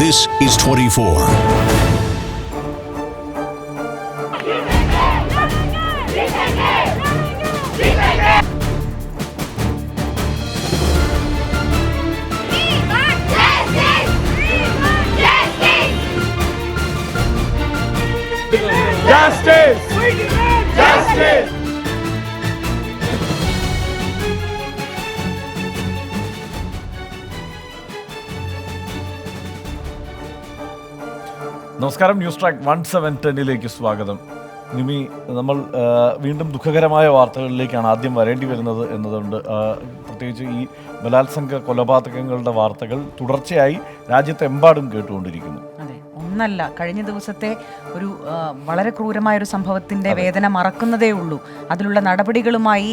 This is 24. Justice! Justice! നമസ്കാരം. News track 1/7 സ്വാഗതം. നിമി, നമ്മൾ വീണ്ടും ദുഃഖകരമായ വാർത്തകളിലേക്കാണ് ആദ്യം വരേണ്ടി വരുന്നത് എന്നതുകൊണ്ട് പ്രത്യേകിച്ച് ഈ ബലാത്സംഗ കൊലപാതകങ്ങളുടെ വാർത്തകൾ തുടർച്ചയായി രാജ്യത്തെമ്പാടും കേട്ടുകൊണ്ടിരിക്കുന്നു. ഒന്നല്ല, കഴിഞ്ഞ ദിവസത്തെ ഒരു വളരെ ക്രൂരമായൊരു സംഭവത്തിൻ്റെ വേദന മറക്കുന്നതേ ഉള്ളൂ. അതിലുള്ള നടപടികളുമായി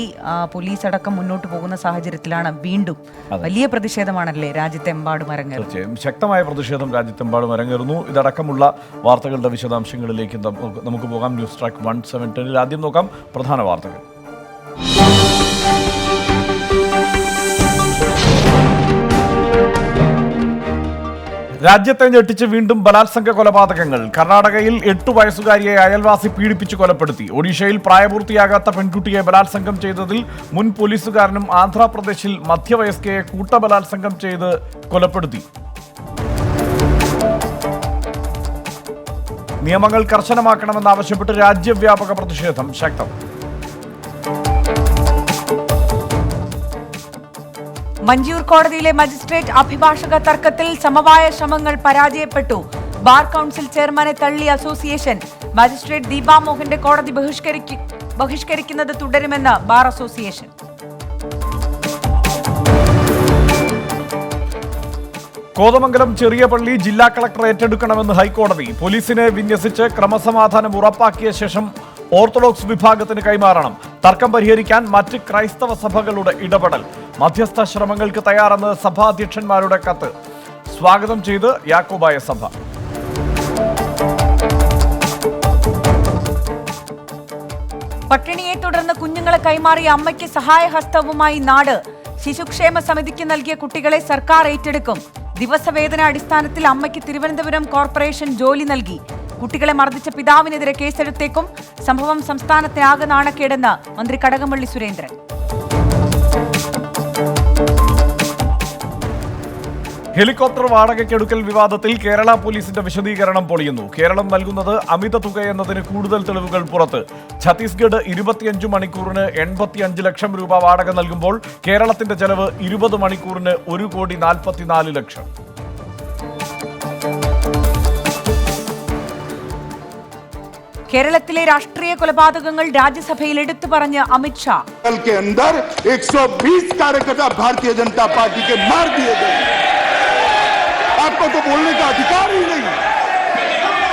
പോലീസ് അടക്കം മുന്നോട്ട് പോകുന്ന സാഹചര്യത്തിലാണ് വീണ്ടും വലിയ പ്രതിഷേധമാണല്ലേ രാജ്യത്തെമ്പാടും അരങ്ങേറുന്നത്. തീർച്ചയായും ശക്തമായ പ്രതിഷേധം രാജ്യത്തെമ്പാടും അരങ്ങേറുന്നു. ഇതടക്കമുള്ള വാർത്തകളുടെ വിശദാംശങ്ങളിലേക്ക് നമുക്ക് പോകാം. ന്യൂസ് ട്രാക്ക് 1/7 ആദ്യം നോക്കാം പ്രധാന വാർത്തകൾ. രാജ്യത്തെ ഞെട്ടിച്ച് വീണ്ടും ബലാത്സംഗ കൊലപാതകങ്ങൾ. കർണാടകയിൽ 8 വയസ്സുകാരിയെ അയൽവാസി പീഡിപ്പിച്ച് കൊലപ്പെടുത്തി. ഒഡീഷയിൽ പ്രായപൂർത്തിയാകാത്ത പെൺകുട്ടിയെ ബലാത്സംഗം ചെയ്തതിൽ മുൻ പോലീസുകാരനും ആന്ധ്രാപ്രദേശിൽ മധ്യവയസ്കയെ കൂട്ടബലാത്സംഗം ചെയ്ത് കൊലപ്പെടുത്തി. നിയമങ്ങൾ കർശനമാക്കണമെന്നാവശ്യപ്പെട്ട് രാജ്യവ്യാപക പ്രതിഷേധം ശക്തം. മഞ്ചൂർ കോടതിയിലെ മജിസ്ട്രേറ്റ് അഭിഭാഷക തർക്കത്തിൽ സമവായ ശ്രമങ്ങൾ പരാജയപ്പെട്ടു. ബാർ കൗൺസിൽ ചെയർമാനെ തള്ളി അസോസിയേഷൻ. മജിസ്ട്രേറ്റ് ദീപാ മോഹന്റെ കോടതി ബഹിഷ്കരിക്കുന്നത് തുടരുമെന്ന് ബാർ അസോസിയേഷൻ. കോതമംഗലം ചെറിയ പള്ളി ജില്ലാ കളക്ടർ ഏറ്റെടുക്കണമെന്ന് ഹൈക്കോടതി. പോലീസിനെ വിന്യസിച്ച് ക്രമസമാധാനം ഉറപ്പാക്കിയ ശേഷം ഓർത്തഡോക്സ് വിഭാഗത്തിന് കൈമാറണം. തർക്കം പരിഹരിക്കാൻ മറ്റ് ക്രൈസ്തവ സഭകളുടെ ഇടപെടൽ. മധ്യസ്ഥ ശ്രമങ്ങൾക്ക് തയ്യാറെന്ന് സഭാധ്യക്ഷന്മാരുടെ കത്ത്. സ്വാഗതം ചെയ്ത് യാക്കോബായ സഭ. പട്ടിണിയെ തുടർന്ന് കുഞ്ഞുങ്ങളെ കൈമാറിയ അമ്മയ്ക്ക് സഹായഹസ്തവുമായി നാട്. ശിശുക്ഷേമ സമിതിക്ക് നൽകിയ കുട്ടികളെ സർക്കാർ ഏറ്റെടുക്കും. ദിവസവേതന അടിസ്ഥാനത്തിൽ അമ്മയ്ക്ക് തിരുവനന്തപുരം കോർപ്പറേഷൻ ജോലി നൽകി. കുട്ടികളെ മർദ്ദിച്ച പിതാവിനെതിരെ കേസെടുത്തേക്കും. സംഭവം സംസ്ഥാനത്തെ ആകെ നാണക്കേടെന്ന് മന്ത്രി കടകംപള്ളി സുരേന്ദ്രൻ. ഹെലികോപ്റ്റർ വാടകയ്ക്കെടുക്കൽ വിവാദത്തിൽ കേരള പോലീസിന്റെ വിശദീകരണം പൊളിയുന്നു. കേരളം നൽകുന്നത് അമിത തുകയെന്നതിന് കൂടുതൽ തെളിവുകൾ പുറത്ത്. ഛത്തീസ്ഗഡ് 25 മണിക്കൂറിന് 85 ലക്ഷം രൂപ വാടക നൽകുമ്പോൾ കേരളത്തിന്റെ ചെലവ് 20 മണിക്കൂറിന് 1,44 ലക്ഷം. കേരളത്തിലെ രാഷ്ട്രീയ കൊലപാതകങ്ങൾ രാജ്യസഭയിൽ എടുത്തു പറഞ്ഞ് അമിത്ഷാ. 120 कार्यकर्ता भारतीय जनता पार्टी के मार दिए गए. आपको तो बोलने का अधिकार ही नहीं.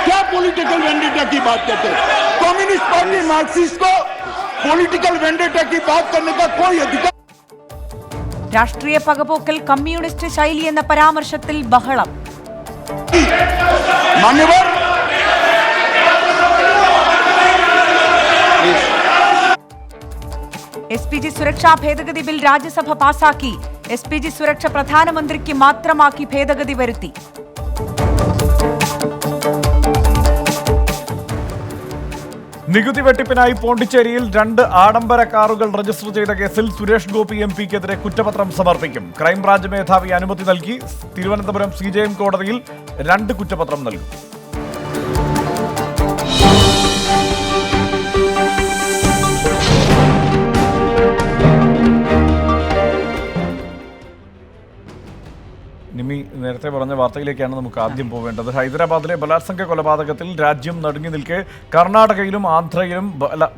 क्या पॉलिटिकल वेंडेटा की बात करते हैं? कम्युनिस्ट पार्टी मार्क्सिस्ट को पॉलिटिकल वेंडेटा की बात करने का कोई अधिकार. രാഷ്ട്രീയ പകപോക്കൽ കമ്മ്യൂണിസ്റ്റ് ശൈലി എന്ന പരാമർശത്തിൽ ബഹളം. मान्यवर SPG സുരക്ഷാ ഭേദഗതി ബിൽ രാജ്യസഭ പാസാക്കി. SPG സുരക്ഷ പ്രധാനമന്ത്രിക്ക് മാത്രമാക്കി ഭേദഗതി വരുത്തി. നികുതി വെട്ടിപ്പിനായി പോണ്ടിച്ചേരിയിൽ 2 ആഡംബര കാറുകൾ രജിസ്റ്റർ ചെയ്ത കേസിൽ സുരേഷ് ഗോപി MP-ക്കെതിരെ കുറ്റപത്രം സമർപ്പിക്കും. ക്രൈംബ്രാഞ്ച് മേധാവി അനുമതി നൽകി. തിരുവനന്തപുരം CJM കോടതിയിൽ 2 കുറ്റപത്രം നൽകും. നിമി, നേരത്തെ പറഞ്ഞ വാർത്തയിലേക്കാണ് നമുക്ക് ആദ്യം പോവേണ്ടത്. ഹൈദരാബാദിലെ ബലാത്സംഗ കൊലപാതകത്തിൽ രാജ്യം നടുങ്ങി നിൽക്കെ കർണാടകയിലും ആന്ധ്രയിലും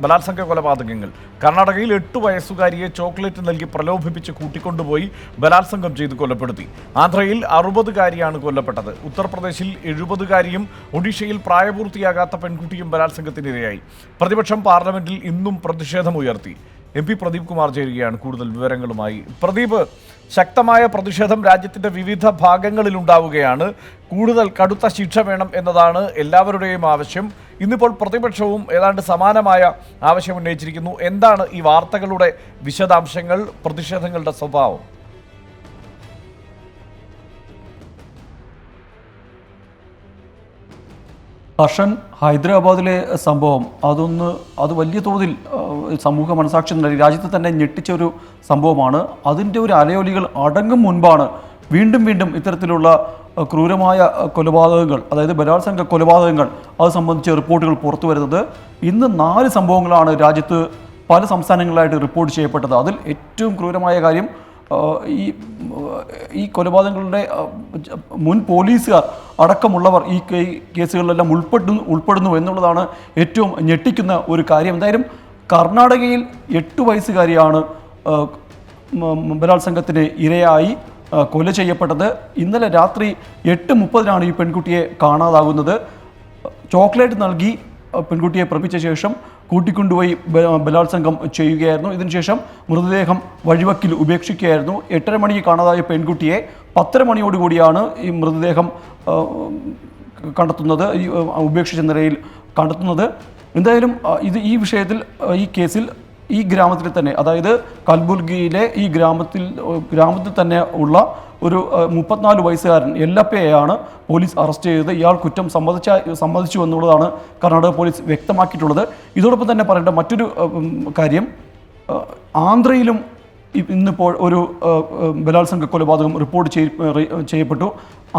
ബലാത്സംഗ കൊലപാതകങ്ങൾ. കർണാടകയിൽ 8 വയസ്സുകാരിയെ ചോക്ലേറ്റ് നൽകി പ്രലോഭിപ്പിച്ച് കൂട്ടിക്കൊണ്ടുപോയി ബലാത്സംഗം ചെയ്ത് കൊലപ്പെടുത്തി. ആന്ധ്രയിൽ 60കാരിയാണ് കൊല്ലപ്പെട്ടത്. ഉത്തർപ്രദേശിൽ 70കാരിയും ഒഡീഷയിൽ പ്രായപൂർത്തിയാകാത്ത പെൺകുട്ടിയും ബലാത്സംഗത്തിനിരയായി. പ്രതിപക്ഷം പാർലമെന്റിൽ ഇന്നും പ്രതിഷേധമുയർത്തി. MP പ്രദീപ് കുമാർ ചേരുകയാണ് കൂടുതൽ വിവരങ്ങളുമായി. പ്രദീപ്, ശക്തമായ പ്രതിഷേധം രാജ്യത്തിൻ്റെ വിവിധ ഭാഗങ്ങളിൽ ഉണ്ടാവുകയാണ്. കൂടുതൽ കടുത്ത ശിക്ഷ വേണം എന്നതാണ് എല്ലാവരുടെയും ആവശ്യം. ഇന്നിപ്പോൾ പ്രതിപക്ഷവും ഏതാണ്ട് സമാനമായ ആവശ്യം ഉന്നയിച്ചിരിക്കുന്നു. എന്താണ് ഈ വാർത്തകളുടെ വിശദാംശങ്ങൾ, പ്രതിഷേധങ്ങളുടെ സ്വഭാവം? ഹർഷൻ, ഹൈദരാബാദിലെ സംഭവം അത് വലിയ തോതിൽ സമൂഹ മനസാക്ഷി രാജ്യത്ത് തന്നെ ഞെട്ടിച്ച ഒരു സംഭവമാണ്. അതിൻ്റെ ഒരു അലയൊലികൾ അടങ്ങും മുൻപാണ് വീണ്ടും വീണ്ടും ഇത്തരത്തിലുള്ള ക്രൂരമായ കൊലപാതകങ്ങൾ, അതായത് ബലാത്സംഗ കൊലപാതകങ്ങൾ അത് സംബന്ധിച്ച റിപ്പോർട്ടുകൾ പുറത്തു വരുന്നത്. ഇന്ന് 4 സംഭവങ്ങളാണ് രാജ്യത്ത് പല സംസ്ഥാനങ്ങളിലായിട്ട് റിപ്പോർട്ട് ചെയ്യപ്പെട്ടത്. അതിൽ ഏറ്റവും ക്രൂരമായ കാര്യം ഈ കൊലപാതകങ്ങളുടെ മുൻ പോലീസുകാർ അടക്കമുള്ളവർ ഈ കേസുകളിലെല്ലാം ഉൾപ്പെടുന്നു എന്നുള്ളതാണ് ഏറ്റവും ഞെട്ടിക്കുന്ന ഒരു കാര്യം. എന്തായാലും കർണാടകയിൽ 8 വയസ്സുകാരിയാണ് ബലാത്സംഗത്തിന് ഇരയായി കൊല ചെയ്യപ്പെട്ടത്. ഇന്നലെ രാത്രി 8:30 ഈ പെൺകുട്ടിയെ കാണാതാകുന്നത്. ചോക്ലേറ്റ് നൽകി പെൺകുട്ടിയെ പ്രപ്പിച്ച ശേഷം കൂട്ടിക്കൊണ്ടുപോയി ബലാത്സംഗം ചെയ്യുകയായിരുന്നു. ഇതിനുശേഷം മൃതദേഹം വഴിവക്കിൽ ഉപേക്ഷിക്കുകയായിരുന്നു. 8:30 മണിക്ക് കാണാതായ പെൺകുട്ടിയെ 10:30 മണിയോടുകൂടിയാണ് ഈ മൃതദേഹം കണ്ടെത്തുന്നത്, ഈ ഉപേക്ഷിച്ച നിലയിൽ കണ്ടെത്തുന്നത്. എന്തായാലും ഈ വിഷയത്തിൽ ഈ കേസിൽ ഈ ഗ്രാമത്തിൽ തന്നെ, അതായത് കൽബുർഗിയിലെ ഈ ഗ്രാമത്തിൽ തന്നെ ഉള്ള ഒരു 34 വയസ്സുകാരൻ യെല്ലപ്പയെയാണ് പോലീസ് അറസ്റ്റ് ചെയ്തത്. ഇയാൾ കുറ്റം സമ്മതിച്ചു എന്നുള്ളതാണ് കർണാടക പോലീസ് വ്യക്തമാക്കിയിട്ടുള്ളത്. ഇതോടൊപ്പം തന്നെ പറയേണ്ട മറ്റൊരു കാര്യം, ആന്ധ്രയിലും ഇന്നിപ്പോൾ ഒരു ബലാത്സംഗ കൊലപാതകം റിപ്പോർട്ട് ചെയ്യപ്പെട്ടു.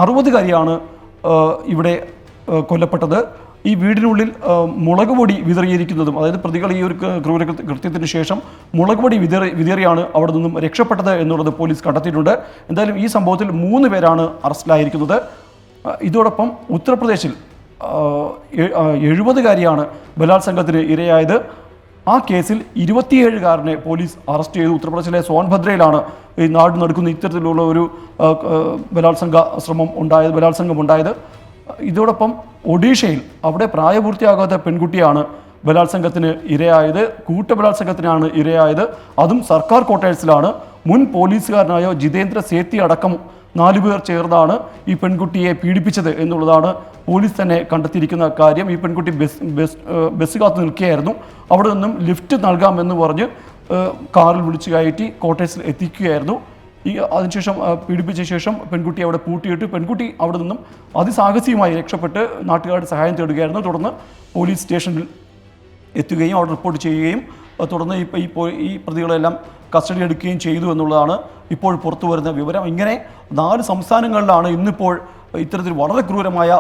60കാരിയാണ് ഇവിടെ കൊല്ലപ്പെട്ടത്. ഈ വീടിനുള്ളിൽ മുളക് പൊടി വിതറിയിരിക്കുന്നതും, അതായത് പ്രതികൾ ഈ ഒരു കൃത്യത്തിന് ശേഷം മുളക് പൊടി വിതറിയാണ് അവിടെ നിന്നും രക്ഷപ്പെട്ടത് എന്നുള്ളത് പോലീസ് കണ്ടെത്തിയിട്ടുണ്ട്. എന്തായാലും ഈ സംഭവത്തിൽ 3 പേരാണ് അറസ്റ്റിലായിരിക്കുന്നത്. ഇതോടൊപ്പം ഉത്തർപ്രദേശിൽ 70കാരിയാണ് ബലാത്സംഗത്തിന് ഇരയായത്. ആ കേസിൽ 27കാരനെ പോലീസ് അറസ്റ്റ് ചെയ്തു. ഉത്തർപ്രദേശിലെ സോൻഭദ്രയിലാണ് ഈ നാട് നടക്കുന്ന ഇത്തരത്തിലുള്ള ഒരു ബലാത്സംഗം ഉണ്ടായത്. ഇതോടൊപ്പം ഒഡീഷയിൽ അവിടെ പ്രായപൂർത്തിയാകാത്ത പെൺകുട്ടിയാണ് ബലാത്സംഗത്തിന് ഇരയായത്. കൂട്ടബലാത്സംഗത്തിനാണ് ഇരയായത്. അതും സർക്കാർ ക്വാർട്ടേഴ്സിലാണ്. മുൻ പോലീസുകാരനായ ജിതേന്ദ്ര സേത്തി അടക്കം 4 പേർ ചേർന്നാണ് ഈ പെൺകുട്ടിയെ പീഡിപ്പിച്ചത് എന്നുള്ളതാണ് പോലീസ് തന്നെ കണ്ടെത്തിയിരിക്കുന്ന കാര്യം. ഈ പെൺകുട്ടി ബസ് കാത്തു നിൽക്കുകയായിരുന്നു. അവിടെ നിന്നും ലിഫ്റ്റ് നൽകാമെന്ന് പറഞ്ഞ് കാറിൽ വിളിച്ചു കയറ്റി ക്വാർട്ടേഴ്സിൽ എത്തിക്കുകയായിരുന്നു. അതിനുശേഷം പീഡിപ്പിച്ച ശേഷം പെൺകുട്ടി അവിടെ പൂട്ടിയിട്ട് പെൺകുട്ടി അവിടെ നിന്നും അതിസാഹസികമായി രക്ഷപ്പെട്ട് നാട്ടുകാരുടെ സഹായം തേടുകയായിരുന്നു. തുടർന്ന് പോലീസ് സ്റ്റേഷനിൽ എത്തുകയും അവിടെ റിപ്പോർട്ട് ചെയ്യുകയും തുടർന്ന് ഈ പ്രതികളെല്ലാം കസ്റ്റഡി എടുക്കുകയും ചെയ്തു എന്നുള്ളതാണ് ഇപ്പോൾ പുറത്തു വരുന്ന വിവരം. ഇങ്ങനെ 4 സംസ്ഥാനങ്ങളിലാണ് ഇന്നിപ്പോൾ ഇത്തരത്തിൽ വളരെ ക്രൂരമായ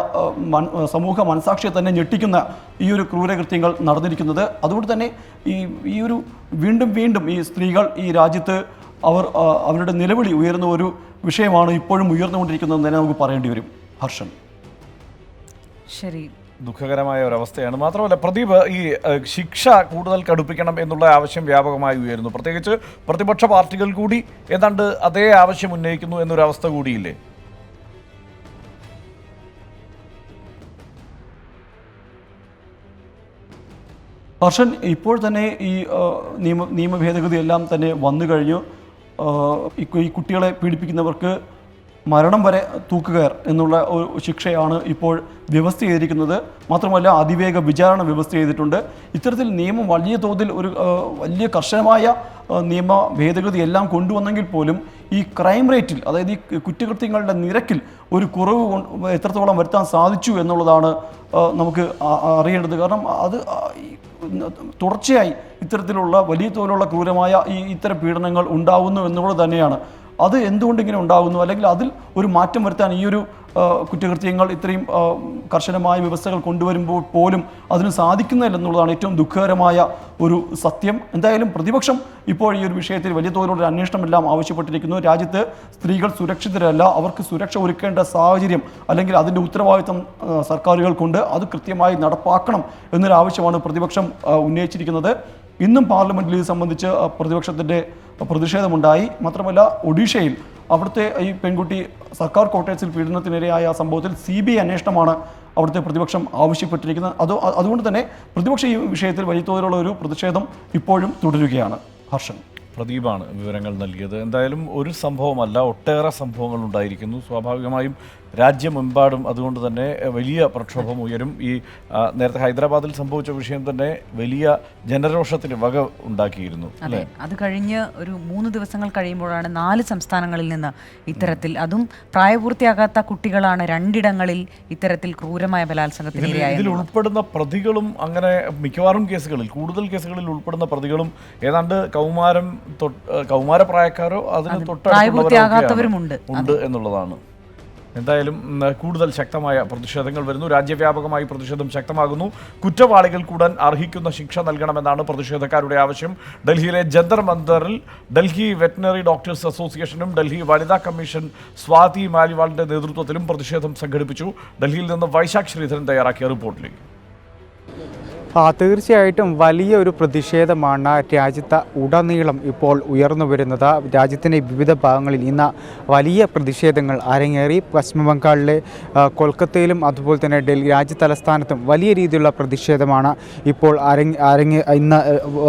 സമൂഹ മനസാക്ഷിയെ തന്നെ ഞെട്ടിക്കുന്ന ഈ ഒരു ക്രൂരകൃത്യങ്ങൾ നടന്നിരിക്കുന്നത്. അതുകൊണ്ട് തന്നെ ഈ ഒരു വീണ്ടും ഈ സ്ത്രീകൾ ഈ രാജ്യത്ത് അവരുടെ നിലവിളി ഉയർന്ന ഒരു വിഷയമാണ് ഇപ്പോഴും ഉയർന്നുകൊണ്ടിരിക്കുന്നതെന്ന് തന്നെ നമുക്ക് പറയേണ്ടി വരും. ഹർഷൻ, ശരി, ദുഃഖകരമായ ഒരവസ്ഥയാണ്. മാത്രമല്ല പ്രദീപ്, ഈ ശിക്ഷ കൂടുതൽ കടുപ്പിക്കണം എന്നുള്ള ആവശ്യം വ്യാപകമായി ഉയരുന്നു. പ്രത്യേകിച്ച് പ്രതിപക്ഷ പാർട്ടികൾ കൂടി ഏതാണ്ട് അതേ ആവശ്യം ഉന്നയിക്കുന്നു എന്നൊരവസ്ഥ കൂടിയില്ലേ? ഹർഷൻ, ഇപ്പോൾ തന്നെ ഈ നിയമ ഭേദഗതി എല്ലാം തന്നെ വന്നു കഴിഞ്ഞു. ഈ കുട്ടികളെ പീഡിപ്പിക്കുന്നവർക്ക് മരണം വരെ തൂക്കുകയർ എന്നുള്ള ഒരു ശിക്ഷയാണ് ഇപ്പോൾ വ്യവസ്ഥ ചെയ്തിരിക്കുന്നത്. മാത്രമല്ല അതിവേഗ വിചാരണ വ്യവസ്ഥ ചെയ്തിട്ടുണ്ട്. ഇത്തരത്തിൽ നിയമം വലിയ തോതിൽ വലിയ കർശനമായ നിയമ ഭേദഗതി എല്ലാം കൊണ്ടുവന്നെങ്കിൽ പോലും ഈ ക്രൈം റേറ്റിൽ, അതായത് ഈ കുറ്റകൃത്യങ്ങളുടെ നിരക്കിൽ ഒരു കുറവ് എത്രത്തോളം വരുത്താൻ സാധിച്ചു എന്നുള്ളതാണ് നമുക്ക് അറിയേണ്ടത്. കാരണം അത് തുടർച്ചയായി ഇത്തരത്തിലുള്ള വലിയ തോതിലുള്ള ക്രൂരമായ ഇത്തരം പീഡനങ്ങൾ ഉണ്ടാകുന്നു എന്നുള്ളത് തന്നെയാണ്. അത് എന്തുകൊണ്ട് ഇങ്ങനെ ഉണ്ടാകുന്നു, അല്ലെങ്കിൽ അതിൽ ഒരു മാറ്റം വരുത്താൻ ഈ ഒരു കുറ്റകൃത്യങ്ങൾ ഇത്രയും കർശനമായ വ്യവസ്ഥകൾ കൊണ്ടുവരുമ്പോൾ പോലും അതിന് സാധിക്കുന്നില്ലെന്നുള്ളതാണ് ഏറ്റവും ദുഃഖകരമായ ഒരു സത്യം. എന്തായാലും പ്രതിപക്ഷം ഇപ്പോൾ ഈ ഒരു വിഷയത്തിൽ വലിയ തോതിലുള്ള അന്വേഷണമെല്ലാം ആവശ്യപ്പെട്ടിരിക്കുന്നു. രാജ്യത്ത് സ്ത്രീകൾ സുരക്ഷിതരല്ല, അവർക്ക് സുരക്ഷ ഒരുക്കേണ്ട സാഹചര്യം അല്ലെങ്കിൽ അതിൻ്റെ ഉത്തരവാദിത്വം സർക്കാരുകൾക്കുണ്ട്. അത് കൃത്യമായി നടപ്പാക്കണം എന്നൊരു ആവശ്യമാണ് പ്രതിപക്ഷം ഉന്നയിച്ചിരിക്കുന്നത്. ഇന്നും പാർലമെൻറ്റിൽ ഇത് സംബന്ധിച്ച് പ്രതിപക്ഷത്തിൻ്റെ പ്രതിഷേധമുണ്ടായി. മാത്രമല്ല ഒഡീഷയിൽ അവിടുത്തെ ഈ പെൺകുട്ടി സർക്കാർ ക്വാർട്ടേഴ്സിൽ പീഡനത്തിനിരയായ സംഭവത്തിൽ CBI അന്വേഷണമാണ് അവിടുത്തെ പ്രതിപക്ഷം ആവശ്യപ്പെട്ടിരിക്കുന്നത്. അതുകൊണ്ട് തന്നെ പ്രതിപക്ഷ ഈ വിഷയത്തിൽ വലിയ തോതിലുള്ള ഒരു പ്രതിഷേധം ഇപ്പോഴും തുടരുകയാണ്. ഹർഷൻ, പ്രദീപാണ് വിവരങ്ങൾ നൽകിയത്. എന്തായാലും ഒരു സംഭവമല്ല, ഒട്ടേറെ സംഭവങ്ങൾ ഉണ്ടായിരിക്കുന്നു. സ്വാഭാവികമായും രാജ്യമെമ്പാടും അതുകൊണ്ട് തന്നെ വലിയ പ്രക്ഷോഭം ഉയരും. ഈ നേരത്തെ ഹൈദരാബാദിൽ സംഭവിച്ച വിഷയം തന്നെ വലിയ ജനരോഷത്തിന് വക ഉണ്ടാക്കിയിരുന്നു. അതെ, അത് കഴിഞ്ഞ് ഒരു 3 ദിവസങ്ങൾ കഴിയുമ്പോഴാണ് 4 സംസ്ഥാനങ്ങളിൽ നിന്ന് ഇത്തരത്തിൽ, അതും പ്രായപൂർത്തിയാകാത്ത കുട്ടികളാണ് 2 ഇടങ്ങളിൽ ഇത്തരത്തിൽ ക്രൂരമായ ബലാത്സംഗത്തിന് ഇരയായത്. ഇതിൽ ഉൾപ്പെടുന്ന പ്രതികളും അങ്ങനെ മിക്കവാറും കേസുകളിൽ, കൂടുതൽ കേസുകളിൽ ഉൾപ്പെടുന്ന പ്രതികളും ഏതാണ്ട് കൗമാരപ്രായക്കാരോ അതിന് പ്രായപൂർത്തിയാകാത്തവരുമുണ്ട് ഉണ്ട് എന്നുള്ളതാണ്. എന്തായാലും കൂടുതൽ ശക്തമായ പ്രതിഷേധങ്ങൾ വരുന്നു. രാജ്യവ്യാപകമായി പ്രതിഷേധം ശക്തമാകുന്നു. കുറ്റവാളികൾ കൂടാൻ അർഹിക്കുന്ന ശിക്ഷ നൽകണമെന്നാണ് പ്രതിഷേധക്കാരുടെ ആവശ്യം. ഡൽഹിയിലെ ജന്തർ മന്ദറിൽ ഡൽഹി വെറ്റിനറി ഡോക്ടേഴ്സ് അസോസിയേഷനും ഡൽഹി വനിതാ കമ്മീഷൻ സ്വാതി മാലിവാളിന്റെ നേതൃത്വത്തിലും പ്രതിഷേധം സംഘടിപ്പിച്ചു. ഡൽഹിയിൽ നിന്ന് വൈശാഖ് ശ്രീധരൻ തയ്യാറാക്കിയ റിപ്പോർട്ടിലേക്ക്. തീർച്ചയായിട്ടും വലിയ ഒരു പ്രതിഷേധമാണ് രാജ്യത്ത് ഉടനീളം ഇപ്പോൾ ഉയർന്നു വരുന്നത്. രാജ്യത്തിൻ്റെ വിവിധ ഭാഗങ്ങളിൽ ഇന്ന് വലിയ പ്രതിഷേധങ്ങൾ അരങ്ങേറി. പശ്ചിമ ബംഗാളിലെ കൊൽക്കത്തയിലും അതുപോലെ തന്നെ ഡൽഹി രാജ്യതലസ്ഥാനത്തും വലിയ രീതിയിലുള്ള പ്രതിഷേധമാണ് ഇപ്പോൾ ഇന്ന്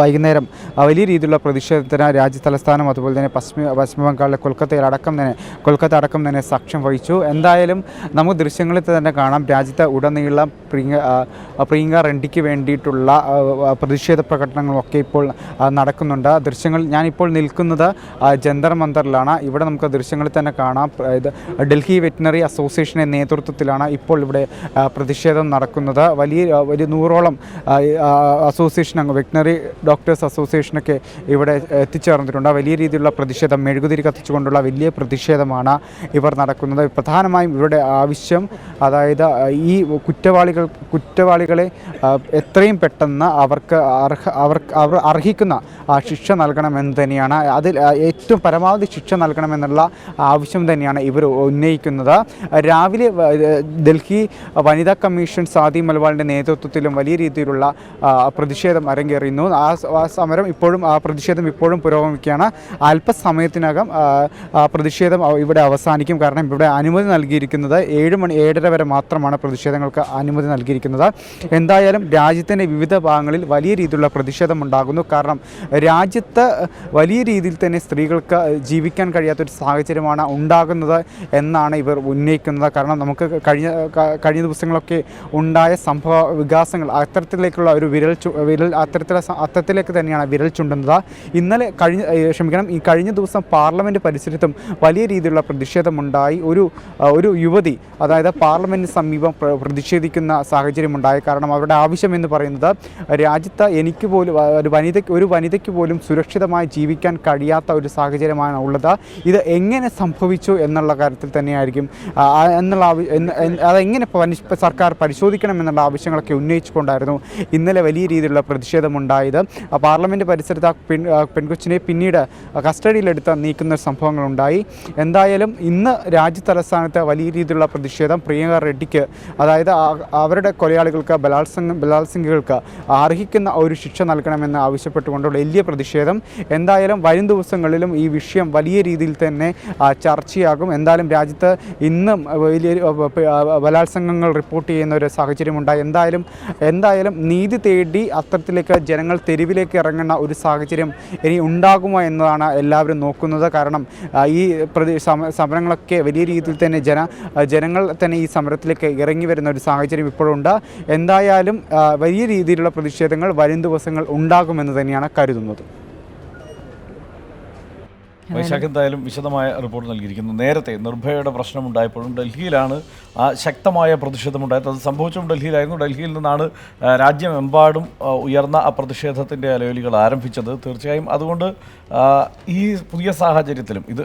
വൈകുന്നേരം വലിയ രീതിയിലുള്ള പ്രതിഷേധത്തിന് രാജ്യതലസ്ഥാനം അതുപോലെ തന്നെ പശ്ചിമ ബംഗാളിലെ കൊൽക്കത്ത അടക്കം തന്നെ സാക്ഷ്യം വഹിച്ചു. എന്തായാലും നമുക്ക് ദൃശ്യങ്ങളിൽ തന്നെ കാണാം, രാജ്യത്ത് ഉടനീളം പ്രിയങ്ക റെഡ്ഡിക്ക് വേണ്ടിയിട്ടുള്ള പ്രതിഷേധ പ്രകടനങ്ങളൊക്കെ ഇപ്പോൾ നടക്കുന്നുണ്ട്. ദൃശ്യങ്ങൾ, ഞാനിപ്പോൾ നിൽക്കുന്നത് ജന്തർ മന്ദറിലാണ്. ഇവിടെ നമുക്ക് ദൃശ്യങ്ങളിൽ തന്നെ കാണാം, ഇത് ഡൽഹി വെറ്റിനറി അസോസിയേഷൻ്റെ നേതൃത്വത്തിലാണ് ഇപ്പോൾ ഇവിടെ പ്രതിഷേധം നടക്കുന്നത്. വലിയ 100ഓളം അസോസിയേഷൻ വെറ്റിനറി ഡോക്ടേഴ്സ് അസോസിയേഷനൊക്കെ ഇവിടെ എത്തിച്ചേർന്നിട്ടുണ്ട്. വലിയ രീതിയിലുള്ള പ്രതിഷേധം, മെഴുകുതിരി കത്തിച്ചുകൊണ്ടുള്ള വലിയ പ്രതിഷേധമാണ് ഇവർ നടക്കുന്നത്. പ്രധാനമായും ഇവരുടെ ആവശ്യം, അതായത് ഈ കുറ്റവാളികളെ എത്രയും പെട്ടെന്ന് അവർ അർഹിക്കുന്ന ശിക്ഷ നൽകണമെന്ന് തന്നെയാണ്. അതിൽ ഏറ്റവും പരമാവധി ശിക്ഷ നൽകണമെന്നുള്ള ആവശ്യം തന്നെയാണ് ഇവർ ഉന്നയിക്കുന്നത്. രാവിലെ ഡൽഹി വനിതാ കമ്മീഷൻ സ്വാതി മലിവാളിൻ്റെ നേതൃത്വത്തിലും വലിയ രീതിയിലുള്ള പ്രതിഷേധം അരങ്ങേറിയിരുന്നു. ആ പ്രതിഷേധം ഇപ്പോഴും പുരോഗമിക്കുകയാണ്. അല്പസമയത്തിനകം പ്രതിഷേധം ഇവിടെ അവസാനിക്കും. കാരണം ഇവിടെ അനുമതി നൽകിയിരിക്കുന്നത് 7:30 വരെ മാത്രമാണ് പ്രതിഷേധങ്ങൾക്ക് അനുമതി നൽകിയിരിക്കുന്നത്. എന്തായാലും രാജ്യത്തിൻ്റെ വിവിധ ഭാഗങ്ങളിൽ വലിയ രീതിയിലുള്ള പ്രതിഷേധമുണ്ടാകുന്നു. കാരണം രാജ്യത്ത് വലിയ രീതിയിൽ തന്നെ സ്ത്രീകൾക്ക് ജീവിക്കാൻ കഴിയാത്തൊരു സാഹചര്യമാണ് ഉണ്ടാകുന്നത് എന്നാണ് ഇവർ ഉന്നയിക്കുന്നത്. കാരണം നമുക്ക് കഴിഞ്ഞ ദിവസങ്ങളൊക്കെ ഉണ്ടായ സംഭവ വികാസങ്ങൾ അത്തരത്തിലേക്കുള്ള ഒരു അത്തരത്തിലേക്ക് തന്നെയാണ് വിരൽ ചൂണ്ടുന്നത്. ഈ കഴിഞ്ഞ ദിവസം പാർലമെൻറ്റ് പരിസരത്തും വലിയ രീതിയിലുള്ള പ്രതിഷേധമുണ്ടായി. ഒരു യുവതി, അതായത് പാർലമെൻറ്റിന് സമീപം പ്രതിഷേധിക്കുന്ന സാഹചര്യമുണ്ടായി. കാരണം അവരുടെ ആവശ്യം എന്ന് പറയുന്നത്, രാജ്യത്ത് എനിക്ക് പോലും ഒരു വനിതയ്ക്ക് പോലും സുരക്ഷിതമായി ജീവിക്കാൻ കഴിയാത്ത ഒരു സാഹചര്യമാണ് ഉള്ളത്. ഇത് എങ്ങനെ സംഭവിച്ചു എന്നുള്ള കാര്യത്തിൽ തന്നെയായിരിക്കും അതെങ്ങനെ സർക്കാർ പരിശോധിക്കണം എന്നുള്ള ആവശ്യങ്ങളൊക്കെ ഉന്നയിച്ചുകൊണ്ടായിരുന്നു ഇന്നലെ വലിയ രീതിയിലുള്ള പ്രതിഷേധമുണ്ടായത്. പാർലമെൻറ്റ് പരിസരത്ത് പെൺകൊച്ചിനെ പിന്നീട് കസ്റ്റഡിയിലെടുത്ത് നീക്കുന്ന സംഭവങ്ങളുണ്ടായി. എന്തായാലും ഇന്ന് രാജ്യതലസ്ഥാനത്ത് വലിയ രീതിയിലുള്ള പ്രതിഷേധം, പ്രിയങ്ക റെഡ്ഡിക്ക്, അതായത് അവരുടെ കൊലയാളികൾക്ക്, ബലാത്സംഗികൾക്ക് അർഹിക്കുന്ന ഒരു ശിക്ഷ നൽകണമെന്ന് ആവശ്യപ്പെട്ടുകൊണ്ടുള്ള വലിയ പ്രതിഷേധം. എന്തായാലും വരും ദിവസങ്ങളിലും ഈ വിഷയം വലിയ രീതിയിൽ തന്നെ ചർച്ചയാകും. എന്തായാലും രാജ്യത്ത് ഇന്നും വലിയ ബലാത്സംഗങ്ങൾ റിപ്പോർട്ട് ചെയ്യുന്ന ഒരു സാഹചര്യമുണ്ടായി. എന്തായാലും നീതി തേടി അത്തരത്തിലേക്ക് ജനങ്ങൾ തെരുവിലേക്ക് ഇറങ്ങുന്ന ഒരു സാഹചര്യം ഇനി ഉണ്ടാകുമോ എന്നതാണ് എല്ലാവരും നോക്കുന്നത്. കാരണം ഈ സമരങ്ങളൊക്കെ വലിയ രീതിയിൽ തന്നെ ജനങ്ങൾ തന്നെ ഈ സമരത്തിലേക്ക് ഇറങ്ങി വരുന്ന ഒരു സാഹചര്യം ഇപ്പോഴുണ്ട്. എന്തായാലും വലിയ രീതിയിലുള്ള പ്രതിഷേധങ്ങൾ വരും ദിവസങ്ങൾ ഉണ്ടാകുമെന്ന് തന്നെയാണ് കരുതുന്നത്. വൈശാഖ് എന്തായാലും വിശദമായ റിപ്പോർട്ട് നൽകിയിരിക്കുന്നു. നേരത്തെ നിർഭയയുടെ പ്രശ്നമുണ്ടായപ്പോഴും ഡൽഹിയിലാണ് ശക്തമായ പ്രതിഷേധമുണ്ടായത്. അത് സംഭവിച്ചതും ഡൽഹിയിലായിരുന്നു. ഡൽഹിയിൽ നിന്നാണ് രാജ്യമെമ്പാടും ഉയർന്ന ആ പ്രതിഷേധത്തിൻ്റെ അലയൊലികൾ ആരംഭിച്ചത്. തീർച്ചയായും അതുകൊണ്ട് ഈ പുതിയ സാഹചര്യത്തിലും ഇത്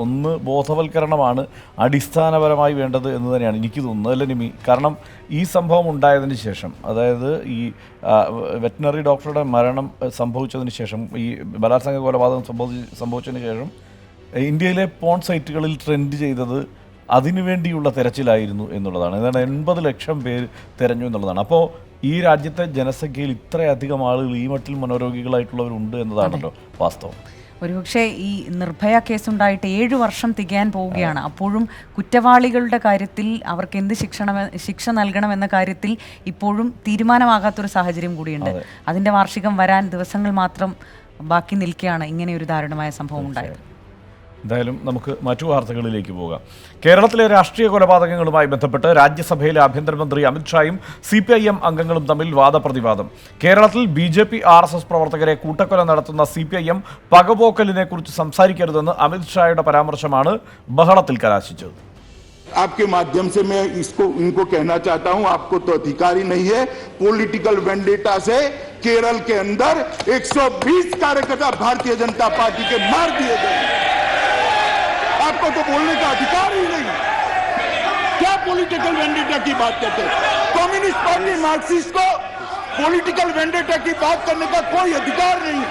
ഒന്ന് ബോധവൽക്കരണമാണ് അടിസ്ഥാനപരമായി വേണ്ടത് എന്ന് തന്നെയാണ് എനിക്ക് തോന്നുന്നത്, അല്ലേ നിമി? കാരണം ഈ സംഭവം ഉണ്ടായതിന് ശേഷം, അതായത് ഈ വെറ്റിനറി ഡോക്ടറുടെ മരണം സംഭവിച്ചതിന് ശേഷം, ഈ ബലാത്സംഗ കൊലപാതകം സംഭവിച്ചതിന് ശേഷം ഇന്ത്യയിലെ പോൺ സൈറ്റുകളിൽ ട്രെൻഡ് ചെയ്തത് അതിനുവേണ്ടിയുള്ള തെരച്ചിലായിരുന്നു എന്നുള്ളതാണ്. ഏതാണ്ട് 80 ലക്ഷം പേര് തിരഞ്ഞു എന്നുള്ളതാണ്. അപ്പോൾ ഈ രാജ്യത്തെ ജനസംഖ്യയിൽ ഇത്രയധികം ആളുകൾ ഈ മട്ടിൽ മനോരോഗികളായിട്ടുള്ളവരുണ്ട് എന്നതാണല്ലോ വാസ്തവം. ഒരുപക്ഷെ ഈ നിർഭയ കേസുണ്ടായിട്ട് 7 വർഷം തികയാൻ പോവുകയാണ്. അപ്പോഴും കുറ്റവാളികളുടെ കാര്യത്തിൽ അവർക്ക് എന്ത് ശിക്ഷ നൽകണമെന്ന കാര്യത്തിൽ ഇപ്പോഴും തീരുമാനമാകാത്തൊരു സാഹചര്യം കൂടിയുണ്ട്. അതിൻ്റെ വാർഷികം വരാൻ ദിവസങ്ങൾ മാത്രം ബാക്കി നിൽക്കുകയാണ് ഇങ്ങനെ ഒരു ദാരുണമായ സംഭവം ഉണ്ടായത്. എന്തായാലും നമുക്ക് മറ്റു വാർത്തകളിലേക്ക് പോകാം. കേരളത്തിലെ രാഷ്ട്രീയ കൊലപാതകങ്ങളുമായി ബന്ധപ്പെട്ട് രാജ്യസഭയിലെ ആഭ്യന്തരമന്ത്രി അമിത്ഷായും CPIM അംഗങ്ങളും തമ്മിൽ വാദപ്രതിവാദം. കേരളത്തിൽ BJP RSS പ്രവർത്തകരെ കൂട്ടക്കൊല നടത്തുന്ന CPIM പകപോക്കലിനെ കുറിച്ച് സംസാരിക്കരുതെന്ന് അമിത്ഷായുടെ പരാമർശമാണ് ബഹളത്തിൽ കലാശിച്ചത്. आपके माध्यम से मैं इनको कहना चाहता हूं, आपको तो अधिकार ही नहीं है। पॉलिटिकल वेंडेटा से केरल के अंदर 120 कार्यकर्ता भारतीय जनता पार्टी के मार दिए गए। आपको तो बोलने का अधिकार ही नहीं। क्या पॉलिटिकल वेंडेटा की बात करते हैं? कम्युनिस्ट पार्टी मार्क्सिस्ट को पॉलिटिकल वेंडेटा की बात करने का कोई अधिकार नहीं है।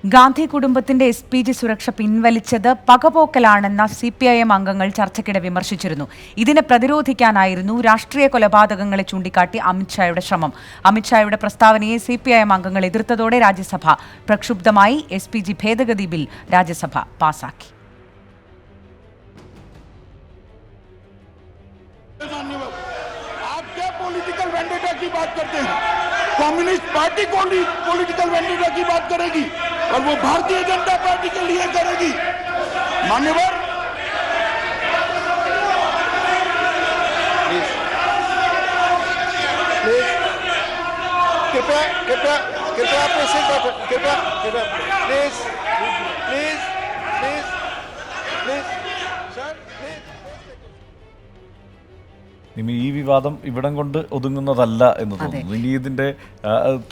ഗാന്ധി കുടുംബത്തിന്റെ SPG സുരക്ഷ പിൻവലിച്ചത് പകപോക്കലാണെന്ന CPIM അംഗങ്ങൾ ചർച്ചയ്ക്കിടെ വിമർശിച്ചിരുന്നു. ഇതിനെ പ്രതിരോധിക്കാനായിരുന്നു രാഷ്ട്രീയ കൊലപാതകങ്ങളെ ചൂണ്ടിക്കാട്ടി അമിത്ഷായുടെ ശ്രമം. അമിത്ഷായുടെ പ്രസ്താവനയെ CPIM അംഗങ്ങൾ എതിർത്തതോടെ രാജ്യസഭ പ്രക്ഷുബ്ധമായി. SPG ഭേദഗതി ബിൽ രാജ്യസഭ പാസാക്കി. पॉलिटिकल वेंडेटा की बात करते हैं? कम्युनिस्ट पार्टी पॉलिटिकल वेंडेटा की बात करेगी और वो भारतीय जनता पार्टी के लिए करेगी। मान्यवर कृपया कृपया कृपया अपने सीट पर कृपया कृपया please please please please sir please. ഇനി ഈ വിവാദം ഇവിടം കൊണ്ട് ഒതുങ്ങുന്നതല്ല എന്ന് തോന്നുന്നു. ഇനി ഇതിന്റെ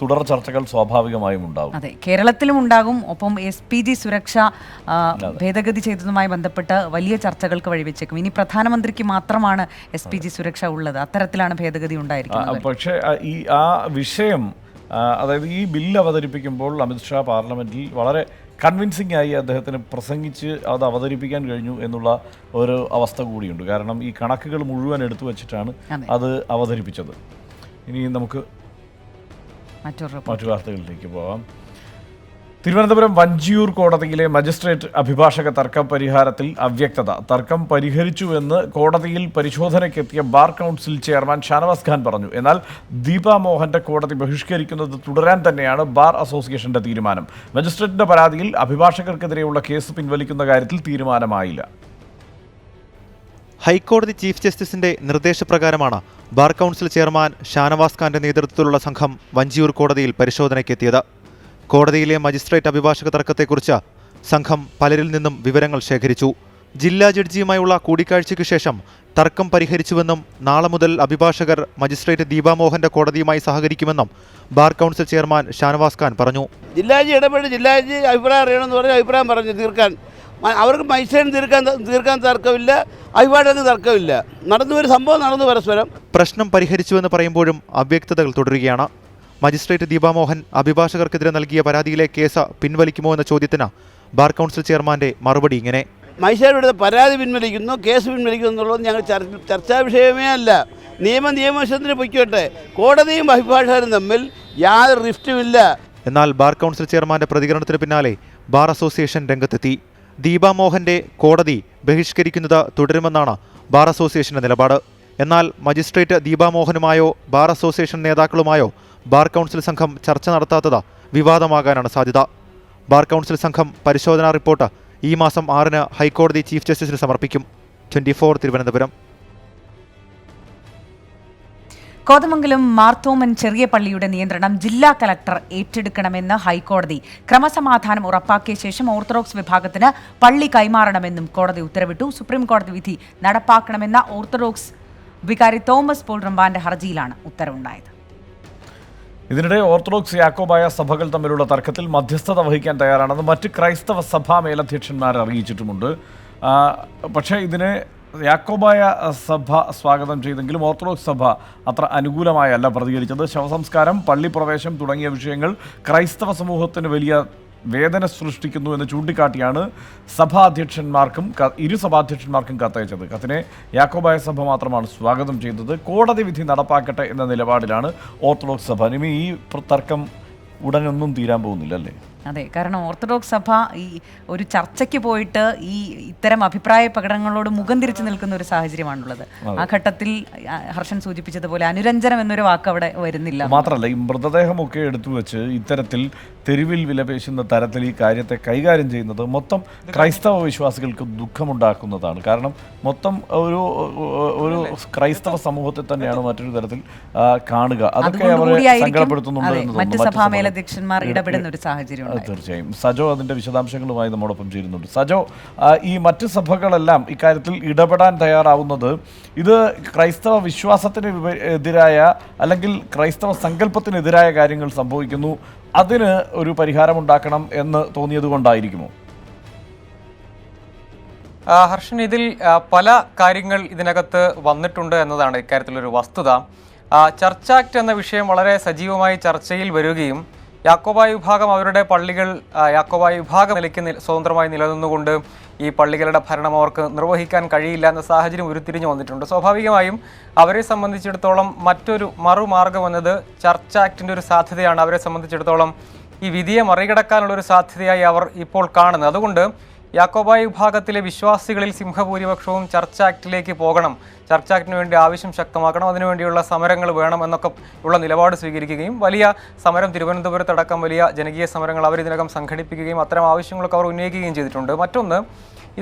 തുടർ ചർച്ചകൾ സ്വാഭാവികമായും ഉണ്ടാകും. അതെ, കേരളത്തിലും ഉണ്ടാകും. ഒപ്പം SPG സുരക്ഷ ഭേദഗതി ചെയ്തതുമായി ബന്ധപ്പെട്ട് വലിയ ചർച്ചകൾക്ക് വഴിവെച്ചേക്കും. ഇനി പ്രധാനമന്ത്രിക്ക് മാത്രമാണ് SPG സുരക്ഷ ഉള്ളത്. അത്തരത്തിലാണ് ഭേദഗതി ഉണ്ടായിരിക്കുന്നത്. പക്ഷേ ആ വിഷയം, അതായത് ഈ ബില്ല് അവതരിപ്പിക്കുമ്പോൾ അമിത്ഷാ പാർലമെന്റിൽ വളരെ കൺവിൻസിംഗ് ആയി അദ്ദേഹത്തിന് പ്രസംഗിച്ച് അത് അവതരിപ്പിക്കാൻ കഴിഞ്ഞു എന്നുള്ള ഒരു അവസ്ഥ കൂടിയുണ്ട്. കാരണം ഈ കണക്കുകൾ മുഴുവൻ എടുത്തു വച്ചിട്ടാണ് അത് അവതരിപ്പിച്ചത്. ഇനി നമുക്ക് മറ്റു വാർത്തകളിലേക്ക് പോകാം. തിരുവനന്തപുരം വഞ്ചിയൂർ കോടതിയിലെ മജിസ്ട്രേറ്റ് അഭിഭാഷക തർക്ക പരിഹാരത്തിൽ അവ്യക്തത. തർക്കം പരിഹരിച്ചുവെന്ന് കോടതിയിൽ പരിശോധനയ്ക്കെത്തിയ bar council chairman Shanavas Khan പറഞ്ഞു. എന്നാൽ ദീപാ മോഹന്റെ കോടതി ബഹിഷ്കരിക്കുന്നത് തുടരാൻ തന്നെയാണ് ബാർ അസോസിയേഷന്റെ തീരുമാനം. മജിസ്ട്രേറ്റിന്റെ പരാതിയിൽ അഭിഭാഷകർക്കെതിരെയുള്ള കേസ് പിൻവലിക്കുന്ന കാര്യത്തിൽ തീരുമാനമായില്ല. ഹൈക്കോടതി ചീഫ് ജസ്റ്റിസിന്റെ നിർദ്ദേശപ്രകാരമാണ് ബാർ കൗൺസിൽ ചെയർമാൻ ഷാനവാസ് ഖാന്റെ നേതൃത്വത്തിലുള്ള സംഘം വഞ്ചിയൂർ കോടതിയിൽ പരിശോധനയ്ക്കെത്തിയത്. കോടതിയിലെ മജിസ്ട്രേറ്റ് അഭിഭാഷക തർക്കത്തെക്കുറിച്ച് സംഘം പലരിൽ നിന്നും വിവരങ്ങൾ ശേഖരിച്ചു. ജില്ലാ ജഡ്ജിയുമായുള്ള കൂടിക്കാഴ്ചയ്ക്ക് ശേഷം തർക്കം പരിഹരിച്ചുവെന്നും നാളെ മുതൽ അഭിഭാഷകർ മജിസ്ട്രേറ്റ് ദീപാ മോഹന്റെ കോടതിയുമായി സഹകരിക്കുമെന്നും bar council chairman Shanavas Khan പറഞ്ഞു. ജില്ലാജി ഇടപെട്ട് ജില്ലാജി അഭിപ്രായം അറിയണമെന്ന് പറഞ്ഞ് അഭിപ്രായം പറഞ്ഞു തീർക്കാൻ. അവർക്ക് മജിസ്ട്രേറ്റ് തീർക്കാൻ തർക്കമില്ല, അഭിഭാഷകർക്ക് തർക്കമില്ല. നടന്നുവരും സംഭവം നടന്നു പരസ്പരം. പ്രശ്നം പരിഹരിച്ചുവെന്ന് പറയുമ്പോഴും അവ്യക്തതകൾ തുടരുകയാണ്. മജിസ്ട്രേറ്റ് ദീപാ മോഹൻ അഭിഭാഷകർക്കെതിരെ നൽകിയ പരാതിയിലെ കേസ് പിൻവലിക്കുമോ എന്ന ചോദ്യത്തിന് ബാർ കൗൺസിൽ ചെയർമാന്റെ മറുപടി ഇങ്ങനെ: മജിസ്ട്രേറ്റ് പരാതി പിൻവലിക്കുന്നു, കേസ് പിൻവലിക്കുന്നു എന്നുള്ളത് ഞങ്ങൾ ചർച്ചാ വിഷയമേ അല്ല. നിയമവശത്തിന് പൊയ്ക്കോട്ടെ. കോടതിയും അഭിഭാഷകരും തമ്മിൽ യാതൊരു റിഫ്റ്റുമില്ല. എന്നാൽ ബാർ കൗൺസിൽ ചെയർമാന്റെ പ്രതികരണത്തിന് പിന്നാലെ ബാർ അസോസിയേഷൻ രംഗത്തെത്തി. ദീപാ മോഹന്റെ കോടതി ബഹിഷ്കരിക്കുന്നത് തുടരുമെന്നാണ് ബാർ അസോസിയേഷന്റെ നിലപാട്. എന്നാൽ മജിസ്ട്രേറ്റ് ദീപാ മോഹനുമായോ ബാർ അസോസിയേഷൻ നേതാക്കളുമായോ ബാർ കൗൺസിൽ സംഘം ചർച്ച നടത്താത്തത് വിവാദമാകാനാണ് സാധ്യത. ബാർ കൗൺസിൽ സംഘം പരിശോധനാ റിപ്പോർട്ട് ഈ മാസം 6-ന് ഹൈക്കോടതി ചീഫ് ജസ്റ്റിസിന് സമർപ്പിക്കും. 24 തിരുവനന്തപുരം. കോതമംഗലം മാർത്തോമൻ ചെറിയ പള്ളിയുടെ നിയന്ത്രണം ജില്ലാ കലക്ടർ ഏറ്റെടുക്കണമെന്ന് ഹൈക്കോടതി. ക്രമസമാധാനം ഉറപ്പാക്കിയ ശേഷം ഓർത്തഡോക്സ് വിഭാഗത്തിന് പള്ളി കൈമാറണമെന്നും കോടതി ഉത്തരവിട്ടു. സുപ്രീം കോടതി വിധി നടപ്പാക്കണമെന്ന ഓർത്തഡോക്സ് വികാരി തോമസ് പോൾ റമ്പാന്റെ ഹർജിയിലാണ് ഉത്തരവുണ്ടായത്. ഇതിനിടെ ഓർത്തഡോക്സ് യാക്കോബായ സഭകൾ തമ്മിലുള്ള തർക്കത്തിൽ മധ്യസ്ഥത വഹിക്കാൻ തയ്യാറാണെന്ന് മറ്റ് ക്രൈസ്തവ സഭാ മേലധ്യക്ഷന്മാർ അറിയിച്ചിട്ടുമുണ്ട്. പക്ഷേ ഇതിനെ യാക്കോബായ സഭ സ്വാഗതം ചെയ്തെങ്കിലും ഓർത്തഡോക്സ് സഭ അത്ര അനുകൂലമായല്ല പ്രതികരിച്ചത്. ശവസംസ്കാരം, പള്ളിപ്രവേശം തുടങ്ങിയ വിഷയങ്ങൾ ക്രൈസ്തവ സമൂഹത്തിന് വലിയ വേദന സൃഷ്ടിക്കുന്നു എന്ന് ചൂണ്ടിക്കാട്ടിയാണ് ഇരു സഭാധ്യക്ഷന്മാർക്കും കത്തയച്ചത്. കത്തിനെ യാക്കോബായ സഭ മാത്രമാണ് സ്വാഗതം ചെയ്തത്. കോടതി വിധി നടപ്പാക്കട്ടെ എന്ന നിലപാടിലാണ് ഓർത്തഡോക്സ് സഭ. ഇനി ഈ തർക്കം ഉടനൊന്നും തീരാൻ പോകുന്നില്ല, അല്ലേ? അതെ, കാരണം ഓർത്തഡോക്സ് സഭ ഈ ഒരു ചർച്ചയ്ക്ക് പോയിട്ട് ഈ ഇത്തരം അഭിപ്രായ പ്രകടനങ്ങളോട് മുഖം തിരിച്ചു നിൽക്കുന്ന ഒരു സാഹചര്യമാണുള്ളത്. ആ ഘട്ടത്തിൽ ഹർഷൻ സൂചിപ്പിച്ചതുപോലെ അനുരഞ്ജനം എന്നൊരു വാക്ക് അവിടെ വരുന്നില്ല. മാത്രമല്ല, ഈ മൃതദേഹമൊക്കെ എടുത്തു വെച്ച് ഇത്തരത്തിൽ തെരുവിൽ വിലപേശുന്ന തരത്തിൽ ഈ കാര്യത്തെ കൈകാര്യം ചെയ്യുന്നത് മൊത്തം ക്രൈസ്തവ വിശ്വാസികൾക്ക് ദുഃഖമുണ്ടാക്കുന്നതാണ്. കാരണം മൊത്തം ഒരു ക്രൈസ്തവ സമൂഹത്തെ തന്നെയാണ് മറ്റൊരു തരത്തിൽ കാണുക. അതൊക്കെ അവരെ സങ്കടപ്പെടുത്തുന്നുണ്ട് എന്ന് മറ്റ് സഭാ മേലധ്യക്ഷന്മാർ ഇടപെടുന്ന ഒരു സാഹചര്യം. തീർച്ചയായും. സജോ അതിൻ്റെ വിശദാംശങ്ങളുമായി നമ്മോടൊപ്പം ചേരുന്നുണ്ട്. സജോ, ഈ മറ്റ് സഭകളെല്ലാം ഇക്കാര്യത്തിൽ ഇടപെടാൻ തയ്യാറാവുന്നത് ഇത് ക്രൈസ്തവ വിശ്വാസത്തിന് എതിരായ അല്ലെങ്കിൽ ക്രൈസ്തവ സങ്കല്പത്തിനെതിരായ കാര്യങ്ങൾ സംഭവിക്കുന്നു, അതിന് ഒരു പരിഹാരമുണ്ടാക്കണം എന്ന് തോന്നിയത് കൊണ്ടായിരിക്കുമോ? ഹർഷൻ, ഇതിൽ പല കാര്യങ്ങൾ ഇതിനകത്ത് വന്നിട്ടുണ്ട് എന്നതാണ് ഇക്കാര്യത്തിലൊരു വസ്തുത. ചർച്ച് ആക്ട് എന്ന വിഷയം വളരെ സജീവമായി ചർച്ചയിൽ വരികയും യാക്കോബായ വിഭാഗം അവരുടെ പള്ളികൾ യാക്കോബായ വിഭാഗം നിലയ്ക്ക് സ്വതന്ത്രമായി നിലനിന്നുകൊണ്ട് ഈ പള്ളികളുടെ ഭരണം അവർക്ക് നിർവഹിക്കാൻ കഴിയില്ല എന്ന സാഹചര്യം ഉരുത്തിരിഞ്ഞു വന്നിട്ടുണ്ട്. സ്വാഭാവികമായും അവരെ സംബന്ധിച്ചിടത്തോളം മറ്റൊരു മറുമാർഗം എന്നത് ചർച്ച് ആക്ടിൻ്റെ ഒരു സാധ്യതയാണ്. അവരെ സംബന്ധിച്ചിടത്തോളം ഈ വിധിയെ മറികടക്കാനുള്ള ഒരു സാധ്യതയായി അവർ ഇപ്പോൾ കാണുന്നത്. അതുകൊണ്ട് യാക്കോബായ വിഭാഗത്തിലെ വിശ്വാസികളിൽ സിംഹഭൂരിപക്ഷവും ചർച്ച് ആക്ടിലേക്ക് പോകണം, ചർച്ച് ആക്ടിന് വേണ്ടി ആവശ്യം ശക്തമാക്കണം, അതിനുവേണ്ടിയുള്ള സമരങ്ങൾ വേണം എന്നൊക്കെ ഉള്ള നിലപാട് സ്വീകരിക്കുകയും വലിയ സമരം തിരുവനന്തപുരത്തടക്കം വലിയ ജനകീയ സമരങ്ങൾ അവർ ഇതിനകം സംഘടിപ്പിക്കുകയും അത്തരം ആവശ്യങ്ങളൊക്കെ അവർ ഉന്നയിക്കുകയും ചെയ്തിട്ടുണ്ട്. മറ്റൊന്ന്,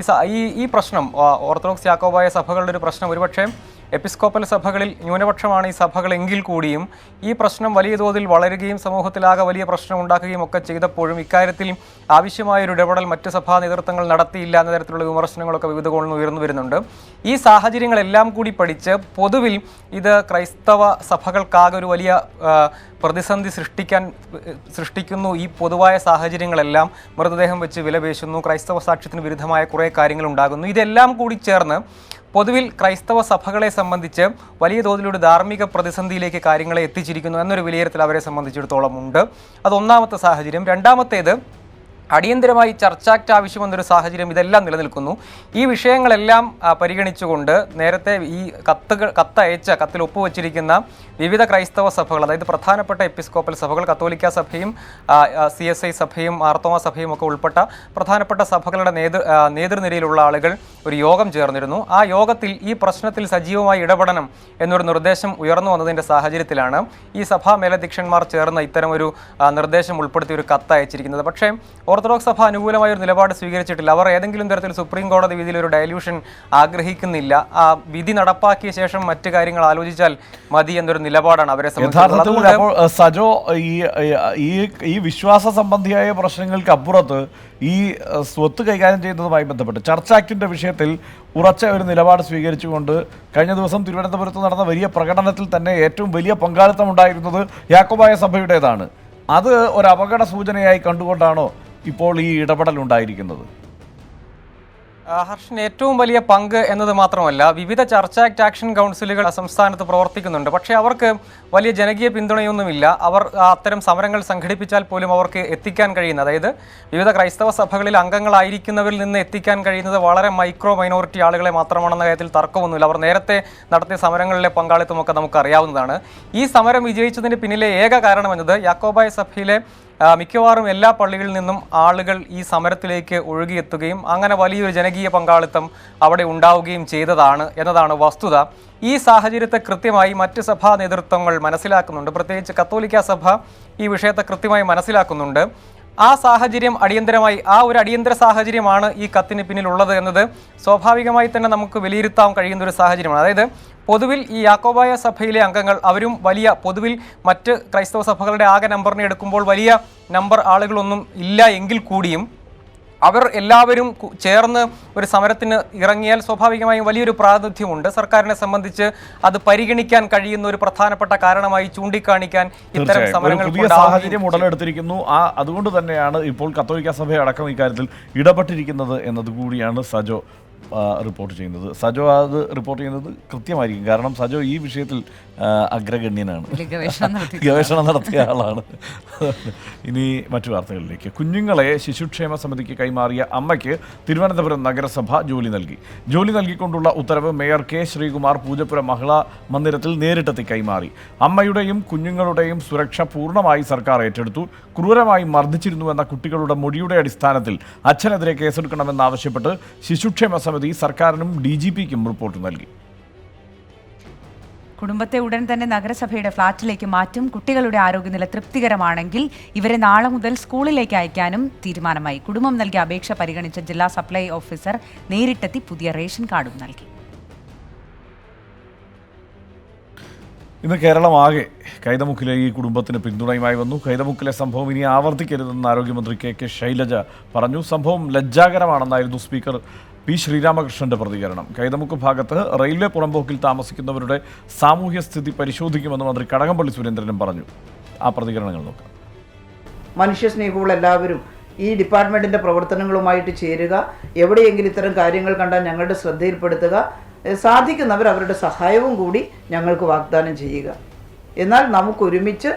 ഈ പ്രശ്നം ഓർത്തഡോക്സ് യാക്കോബായ സഭകളുടെ ഒരു പ്രശ്നം ഒരുപക്ഷെ എപ്പിസ്കോപ്പൽ സഭകളിൽ ന്യൂനപക്ഷമാണ് ഈ സഭകളെങ്കിൽ കൂടിയും ഈ പ്രശ്നം വലിയ തോതിൽ വളരുകയും സമൂഹത്തിലാകെ വലിയ പ്രശ്നം ഉണ്ടാക്കുകയും ഒക്കെ ചെയ്തപ്പോഴും ഇക്കാര്യത്തിൽ ആവശ്യമായൊരു ഇടപെടൽ മറ്റ് സഭാ നേതൃത്വങ്ങൾ നടത്തിയില്ല എന്ന തരത്തിലുള്ള വിമർശനങ്ങളൊക്കെ വിവിധ കോണിൽ നിന്ന് ഉയർന്നു വരുന്നുണ്ട്. ഈ സാഹചര്യങ്ങളെല്ലാം കൂടി പഠിച്ച് പൊതുവിൽ ഇത് ക്രൈസ്തവ സഭകൾക്കാകെ ഒരു വലിയ പ്രതിസന്ധി സൃഷ്ടിക്കുന്നു. ഈ പൊതുവായ സാഹചര്യങ്ങളെല്ലാം മൃതദേഹം വെച്ച് വിലപേശുന്നു, ക്രൈസ്തവ സാക്ഷ്യത്തിന് വിരുദ്ധമായ കുറേ കാര്യങ്ങൾ ഉണ്ടാകുന്നു. ഇതെല്ലാം കൂടി ചേർന്ന് പൊതുവിൽ ക്രൈസ്തവ സഭകളെ സംബന്ധിച്ച് വലിയ തോതിലൊരു ധാർമ്മിക പ്രതിസന്ധിയിലേക്ക് കാര്യങ്ങളെ എത്തിച്ചിരിക്കുന്നു എന്നൊരു വിലയിരുത്തൽ അവരെ സംബന്ധിച്ചിടത്തോളം ഉണ്ട്. അതൊന്നാമത്തെ സാഹചര്യം. രണ്ടാമത്തേത്, അടിയന്തരമായി ചർച്ച് ആക്ട് ആവശ്യമെന്നൊരു സാഹചര്യം ഇതെല്ലാം നിലനിൽക്കുന്നു. ഈ വിഷയങ്ങളെല്ലാം പരിഗണിച്ചുകൊണ്ട് നേരത്തെ ഈ കത്തിൽ ഒപ്പുവെച്ചിരിക്കുന്ന വിവിധ ക്രൈസ്തവ സഭകൾ, അതായത് പ്രധാനപ്പെട്ട എപ്പിസ്കോപ്പൽ സഭകൾ, കത്തോലിക്ക സഭയും CSI സഭയും മാർത്തോമ സഭയും ഒക്കെ ഉൾപ്പെട്ട പ്രധാനപ്പെട്ട സഭകളുടെ നേതൃനിരയിലുള്ള ആളുകൾ ഒരു യോഗം ചേർന്നിരുന്നു. ആ യോഗത്തിൽ ഈ പ്രശ്നത്തിൽ സജീവമായി ഇടപെടണം എന്നൊരു നിർദ്ദേശം ഉയർന്നു വന്നതിൻ്റെ സാഹചര്യത്തിലാണ് ഈ സഭാ മേലധ്യക്ഷന്മാർ ചേർന്ന് ഇത്തരമൊരു നിർദ്ദേശം ഉൾപ്പെടുത്തി ഒരു കത്ത് അയച്ചിരിക്കുന്നത്. പക്ഷേ ഓർത്തഡോക്സ് സഭ അനുകൂലമായ ഒരു നിലപാട് സ്വീകരിച്ചിട്ടില്ല. അവർ ഏതെങ്കിലും തരത്തിൽ സുപ്രീം കോടതി വിധിയിൽ ഒരു ഡയല്യൂഷൻ ആഗ്രഹിക്കുന്നില്ല. ആ വിധി നടപ്പാക്കിയ ശേഷം മറ്റു കാര്യങ്ങൾ ആലോചിച്ചാൽ മതി എന്നൊരു നിലപാടാണ് അവരെ സംബന്ധിച്ചിടത്തോളം. സജോ, ഈ വിശ്വാസ സംബന്ധിയായ പ്രശ്നങ്ങൾക്ക് അപ്പുറത്ത് ഈ സ്വത്ത് കൈകാര്യം ചെയ്യുന്നതുമായി ബന്ധപ്പെട്ട് ചർച്ച് ആക്ടിൻ്റെ വിഷയത്തിൽ ഉറച്ച ഒരു നിലപാട് സ്വീകരിച്ചുകൊണ്ട് കഴിഞ്ഞ ദിവസം തിരുവനന്തപുരത്ത് നടന്ന വലിയ പ്രകടനത്തിൽ തന്നെ ഏറ്റവും വലിയ പങ്കാളിത്തം ഉണ്ടായിരുന്നത് യാക്കോബായ സഭയുടേതാണ്. അത് ഒരു അപകട സൂചനയായി കണ്ടുകൊണ്ടാണോ ഇപ്പോൾ ഈ ഇടപെടൽ ഉണ്ടായിരിക്കുന്നത്? ഹർഷൻ, ഏറ്റവും വലിയ പങ്ക് എന്നത് മാത്രമല്ല, വിവിധ ചർച്ച് ആക്ട് ആക്ഷൻ കൗൺസിലുകൾ സംസ്ഥാനത്ത് പ്രവർത്തിക്കുന്നുണ്ട്. പക്ഷേ അവർക്ക് വലിയ ജനകീയ പിന്തുണയൊന്നുമില്ല. അവർ അത്തരം സമരങ്ങൾ സംഘടിപ്പിച്ചാൽ പോലും അവർക്ക് എത്തിക്കാൻ കഴിയുന്ന, അതായത് വിവിധ ക്രൈസ്തവ സഭകളിൽ അംഗങ്ങളായിരിക്കുന്നവരിൽ നിന്ന് എത്തിക്കാൻ കഴിയുന്നത് വളരെ മൈനോറിറ്റി ആളുകളെ മാത്രമാണെന്ന കാര്യത്തിൽ തർക്കമൊന്നുമില്ല. അവർ നേരത്തെ നടത്തിയ സമരങ്ങളിലെ പങ്കാളിത്തമൊക്കെ നമുക്കറിയാവുന്നതാണ്. ഈ സമരം വിജയിച്ചതിന് പിന്നിലെ ഏക കാരണമെന്നത് യാക്കോബായ സഭയിലെ മിക്കവാറും എല്ലാ പള്ളികളിൽ നിന്നും ആളുകൾ ഈ സമരത്തിലേക്ക് ഒഴുകിയെത്തുകയും അങ്ങനെ വലിയൊരു ജനകീയ പങ്കാളിത്തം അവിടെ ഉണ്ടാവുകയും ചെയ്തതാണ് എന്നതാണ് വസ്തുത. ഈ സാഹചര്യത്തെ കൃത്യമായി മറ്റ് സഭാ നേതൃത്വങ്ങൾ മനസ്സിലാക്കുന്നുണ്ട്. പ്രത്യേകിച്ച് കത്തോലിക്ക സഭ ഈ വിഷയത്തെ കൃത്യമായി മനസ്സിലാക്കുന്നുണ്ട്. ആ സാഹചര്യം ഒരു അടിയന്തര സാഹചര്യമാണ് ഈ കത്തിന് പിന്നിലുള്ളത് എന്നത് സ്വാഭാവികമായി തന്നെ നമുക്ക് വിലയിരുത്താൻ കഴിയുന്ന ഒരു സാഹചര്യമാണ്. അതായത് പൊതുവിൽ ഈ യാക്കോബായ സഭയിലെ അംഗങ്ങൾ അവരും പൊതുവിൽ മറ്റ് ക്രൈസ്തവ സഭകളുടെ ആകെ നമ്പറിനെ എടുക്കുമ്പോൾ വലിയ നമ്പർ ആളുകളൊന്നും ഇല്ല എങ്കിൽ കൂടിയും അവർ എല്ലാവരും ചേർന്ന് ഒരു സമരത്തിന് ഇറങ്ങിയാൽ സ്വാഭാവികമായും വലിയൊരു പ്രാതിനിധ്യമുണ്ട്. സർക്കാരിനെ സംബന്ധിച്ച് അത് പരിഗണിക്കാൻ കഴിയുന്ന ഒരു പ്രധാനപ്പെട്ട കാരണമായി ചൂണ്ടിക്കാണിക്കാൻ ഇത്തരം സമരങ്ങൾ സാഹചര്യം ഉടലെടുത്തിരിക്കുന്നു. അതുകൊണ്ട് തന്നെയാണ് ഇപ്പോൾ കത്തോലിക്ക സഭ അടക്കം ഇക്കാര്യത്തിൽ ഇടപെട്ടിരിക്കുന്നത് എന്നതുകൂടിയാണ് സജോ റിപ്പോർട്ട് ചെയ്യുന്നത്. സജോ അത് റിപ്പോർട്ട് ചെയ്യുന്നത് കൃത്യമായിരിക്കും. കാരണം സജോ ഈ വിഷയത്തിൽ അഗ്രഗണ്യനാണ്, ഗവേഷണം ഗവേഷണം നടത്തിയ ആളാണ്. ഇനി മറ്റു വാർത്തകളിലേക്ക്. കുഞ്ഞുങ്ങളെ ശിശുക്ഷേമ സമിതിക്ക് കൈമാറിയ അമ്മയ്ക്ക് തിരുവനന്തപുരം നഗരസഭ ജോലി നൽകി. ജോലി നൽകിക്കൊണ്ടുള്ള ഉത്തരവ് മേയർ കെ ശ്രീകുമാർ പൂജപ്പുര മഹിളാ മന്ദിരത്തിൽ നേരിട്ടെത്തി കൈമാറി. അമ്മയുടെയും കുഞ്ഞുങ്ങളുടെയും സുരക്ഷ പൂർണ്ണമായി സർക്കാർ ഏറ്റെടുത്തു. ക്രൂരമായി മർദ്ദിച്ചിരുന്നുവെന്ന കുട്ടികളുടെ മൊഴിയുടെ അടിസ്ഥാനത്തിൽ അച്ഛനെതിരെ കേസെടുക്കണമെന്നാവശ്യപ്പെട്ട് ശിശുക്ഷേമ സമിതി സർക്കാരിനും DGPക്കും റിപ്പോർട്ട് നൽകി. കുടുംബത്തെ ഉടൻ തന്നെ നഗരസഭയുടെ ഫ്ളാറ്റിലേക്ക് മാറ്റും. കുട്ടികളുടെ ആരോഗ്യനില തൃപ്തികരമാണെങ്കിൽ ഇവരെ നാളെ മുതൽ സ്കൂളിലേക്ക് അയക്കാനും തീരുമാനമായി. കുടുംബം നൽകിയ അപേക്ഷ പരിഗണിച്ച ജില്ലാ സപ്ലൈ ഓഫീസർ നേരിട്ടെത്തി പുതിയ റേഷൻ കാർഡും നൽകി. ഇന്ന് കേരളമാകെ കൈതമുക്കിലെ ഈ കുടുംബത്തിന് പിന്തുണയുമായി വന്നു. കൈതമുക്കിലെ സംഭവം ഇനി ആവർത്തിക്കരുതെന്ന് ആരോഗ്യമന്ത്രി KK ശൈലജ പറഞ്ഞു. സംഭവം ലജ്ജാകരമാണെന്നായിരുന്നു സ്പീക്കർ P. ശ്രീരാമകൃഷ്ണന്റെ പ്രതികരണം. കൈതമുക്ക് ഭാഗത്ത് റെയിൽവേ പുറമ്പോക്കിൽ താമസിക്കുന്നവരുടെ സാമൂഹ്യ സ്ഥിതി പരിശോധിക്കുമെന്ന് മന്ത്രി കടകംപള്ളി സുരേന്ദ്രനും പറഞ്ഞു. ആ പ്രതികരണങ്ങൾ നോക്കാം. മനുഷ്യസ്നേഹമുള്ള എല്ലാവരും ഈ ഡിപ്പാർട്ട്മെൻറ്റിൻ്റെ പ്രവർത്തനങ്ങളുമായിട്ട് ചേരുക, എവിടെയെങ്കിലും ഇത്തരം കാര്യങ്ങൾ കണ്ടാൽ ഞങ്ങളുടെ ശ്രദ്ധയിൽപ്പെടുത്തുക, സാധിക്കുന്നവർ അവരുടെ സഹായവും കൂടി ഞങ്ങൾക്ക് വാഗ്ദാനം ചെയ്യുക. എന്നാൽ നമുക്കൊരുമിച്ച്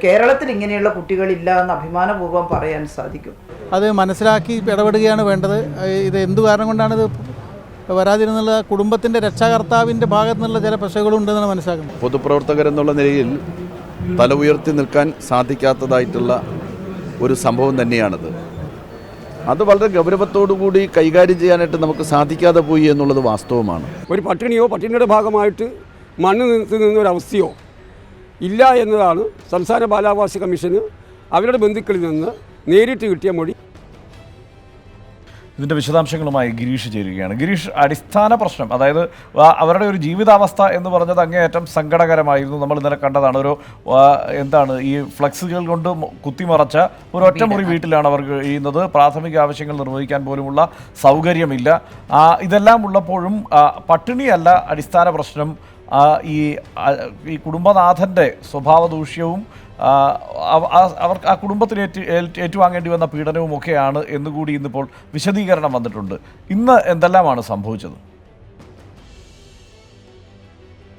കേരളത്തിൽ ഇങ്ങനെയുള്ള കുട്ടികളില്ല എന്ന് അഭിമാനപൂർവ്വം പറയാൻ സാധിക്കും. അത് മനസ്സിലാക്കി ഇടപെടുകയാണ് വേണ്ടത്. ഇത് എന്തു കാരണം കൊണ്ടാണ് ഇത് വരാതിരുന്നുള്ള കുടുംബത്തിൻ്റെ രക്ഷാകർത്താവിൻ്റെ ഭാഗത്തു നിന്നുള്ള ചില പ്രശ്നങ്ങളുണ്ടെന്നാണ് മനസ്സിലാക്കുന്നത്. പൊതുപ്രവർത്തകരെന്നുള്ള നിലയിൽ തല ഉയർത്തി നിൽക്കാൻ സാധിക്കാത്തതായിട്ടുള്ള ഒരു സംഭവം തന്നെയാണത്. അത് വളരെ ഗൗരവത്തോടുകൂടി കൈകാര്യം ചെയ്യാനായിട്ട് നമുക്ക് സാധിക്കാതെ പോയി എന്നുള്ളത് വാസ്തവമാണ്. ഒരു പട്ടിണിയോ പട്ടിണിയുടെ ഭാഗമായിട്ട് മണ്ണ് നിന്നൊരവസ്ഥയോ ഇല്ല എന്നതാണ് സംസ്ഥാന ബാലാവകാശ കമ്മീഷന് അവരുടെ ബന്ധുക്കളിൽ നിന്ന് നേരിട്ട് കിട്ടിയ മൊഴി. ഇതിൻ്റെ വിശദാംശങ്ങളുമായി ഗിരീഷ് ചേരുകയാണ്. ഗിരീഷ്, അടിസ്ഥാന പ്രശ്നം, അതായത് അവരുടെ ഒരു ജീവിതാവസ്ഥ എന്ന് പറഞ്ഞത് അങ്ങേയറ്റം സങ്കടകരമായിരുന്നു. നമ്മൾ ഇന്നലെ കണ്ടതാണ്. ഒരു എന്താണ് ഈ ഫ്ലക്സുകൾ കൊണ്ട് കുത്തിമറച്ച ഒരു ഒറ്റമുറി വീട്ടിലാണ് അവർ കഴിയുന്നത്. പ്രാഥമിക ആവശ്യങ്ങൾ നിർവഹിക്കാൻ പോലുമുള്ള സൗകര്യമില്ല. ഇതെല്ലാം ഉള്ളപ്പോഴും പട്ടിണിയല്ല അടിസ്ഥാന പ്രശ്നം. ഈ കുടുംബനാഥൻ്റെ സ്വഭാവ ദൂഷ്യവും അവർക്ക് ആ കുടുംബത്തിന് ഏറ്റുവാങ്ങേണ്ടി വന്ന പീഡനവും ഒക്കെയാണ് എന്നുകൂടി ഇന്നിപ്പോൾ വിശദീകരണം വന്നിട്ടുണ്ട്. ഇന്ന് എന്തെല്ലാമാണ് സംഭവിച്ചത്?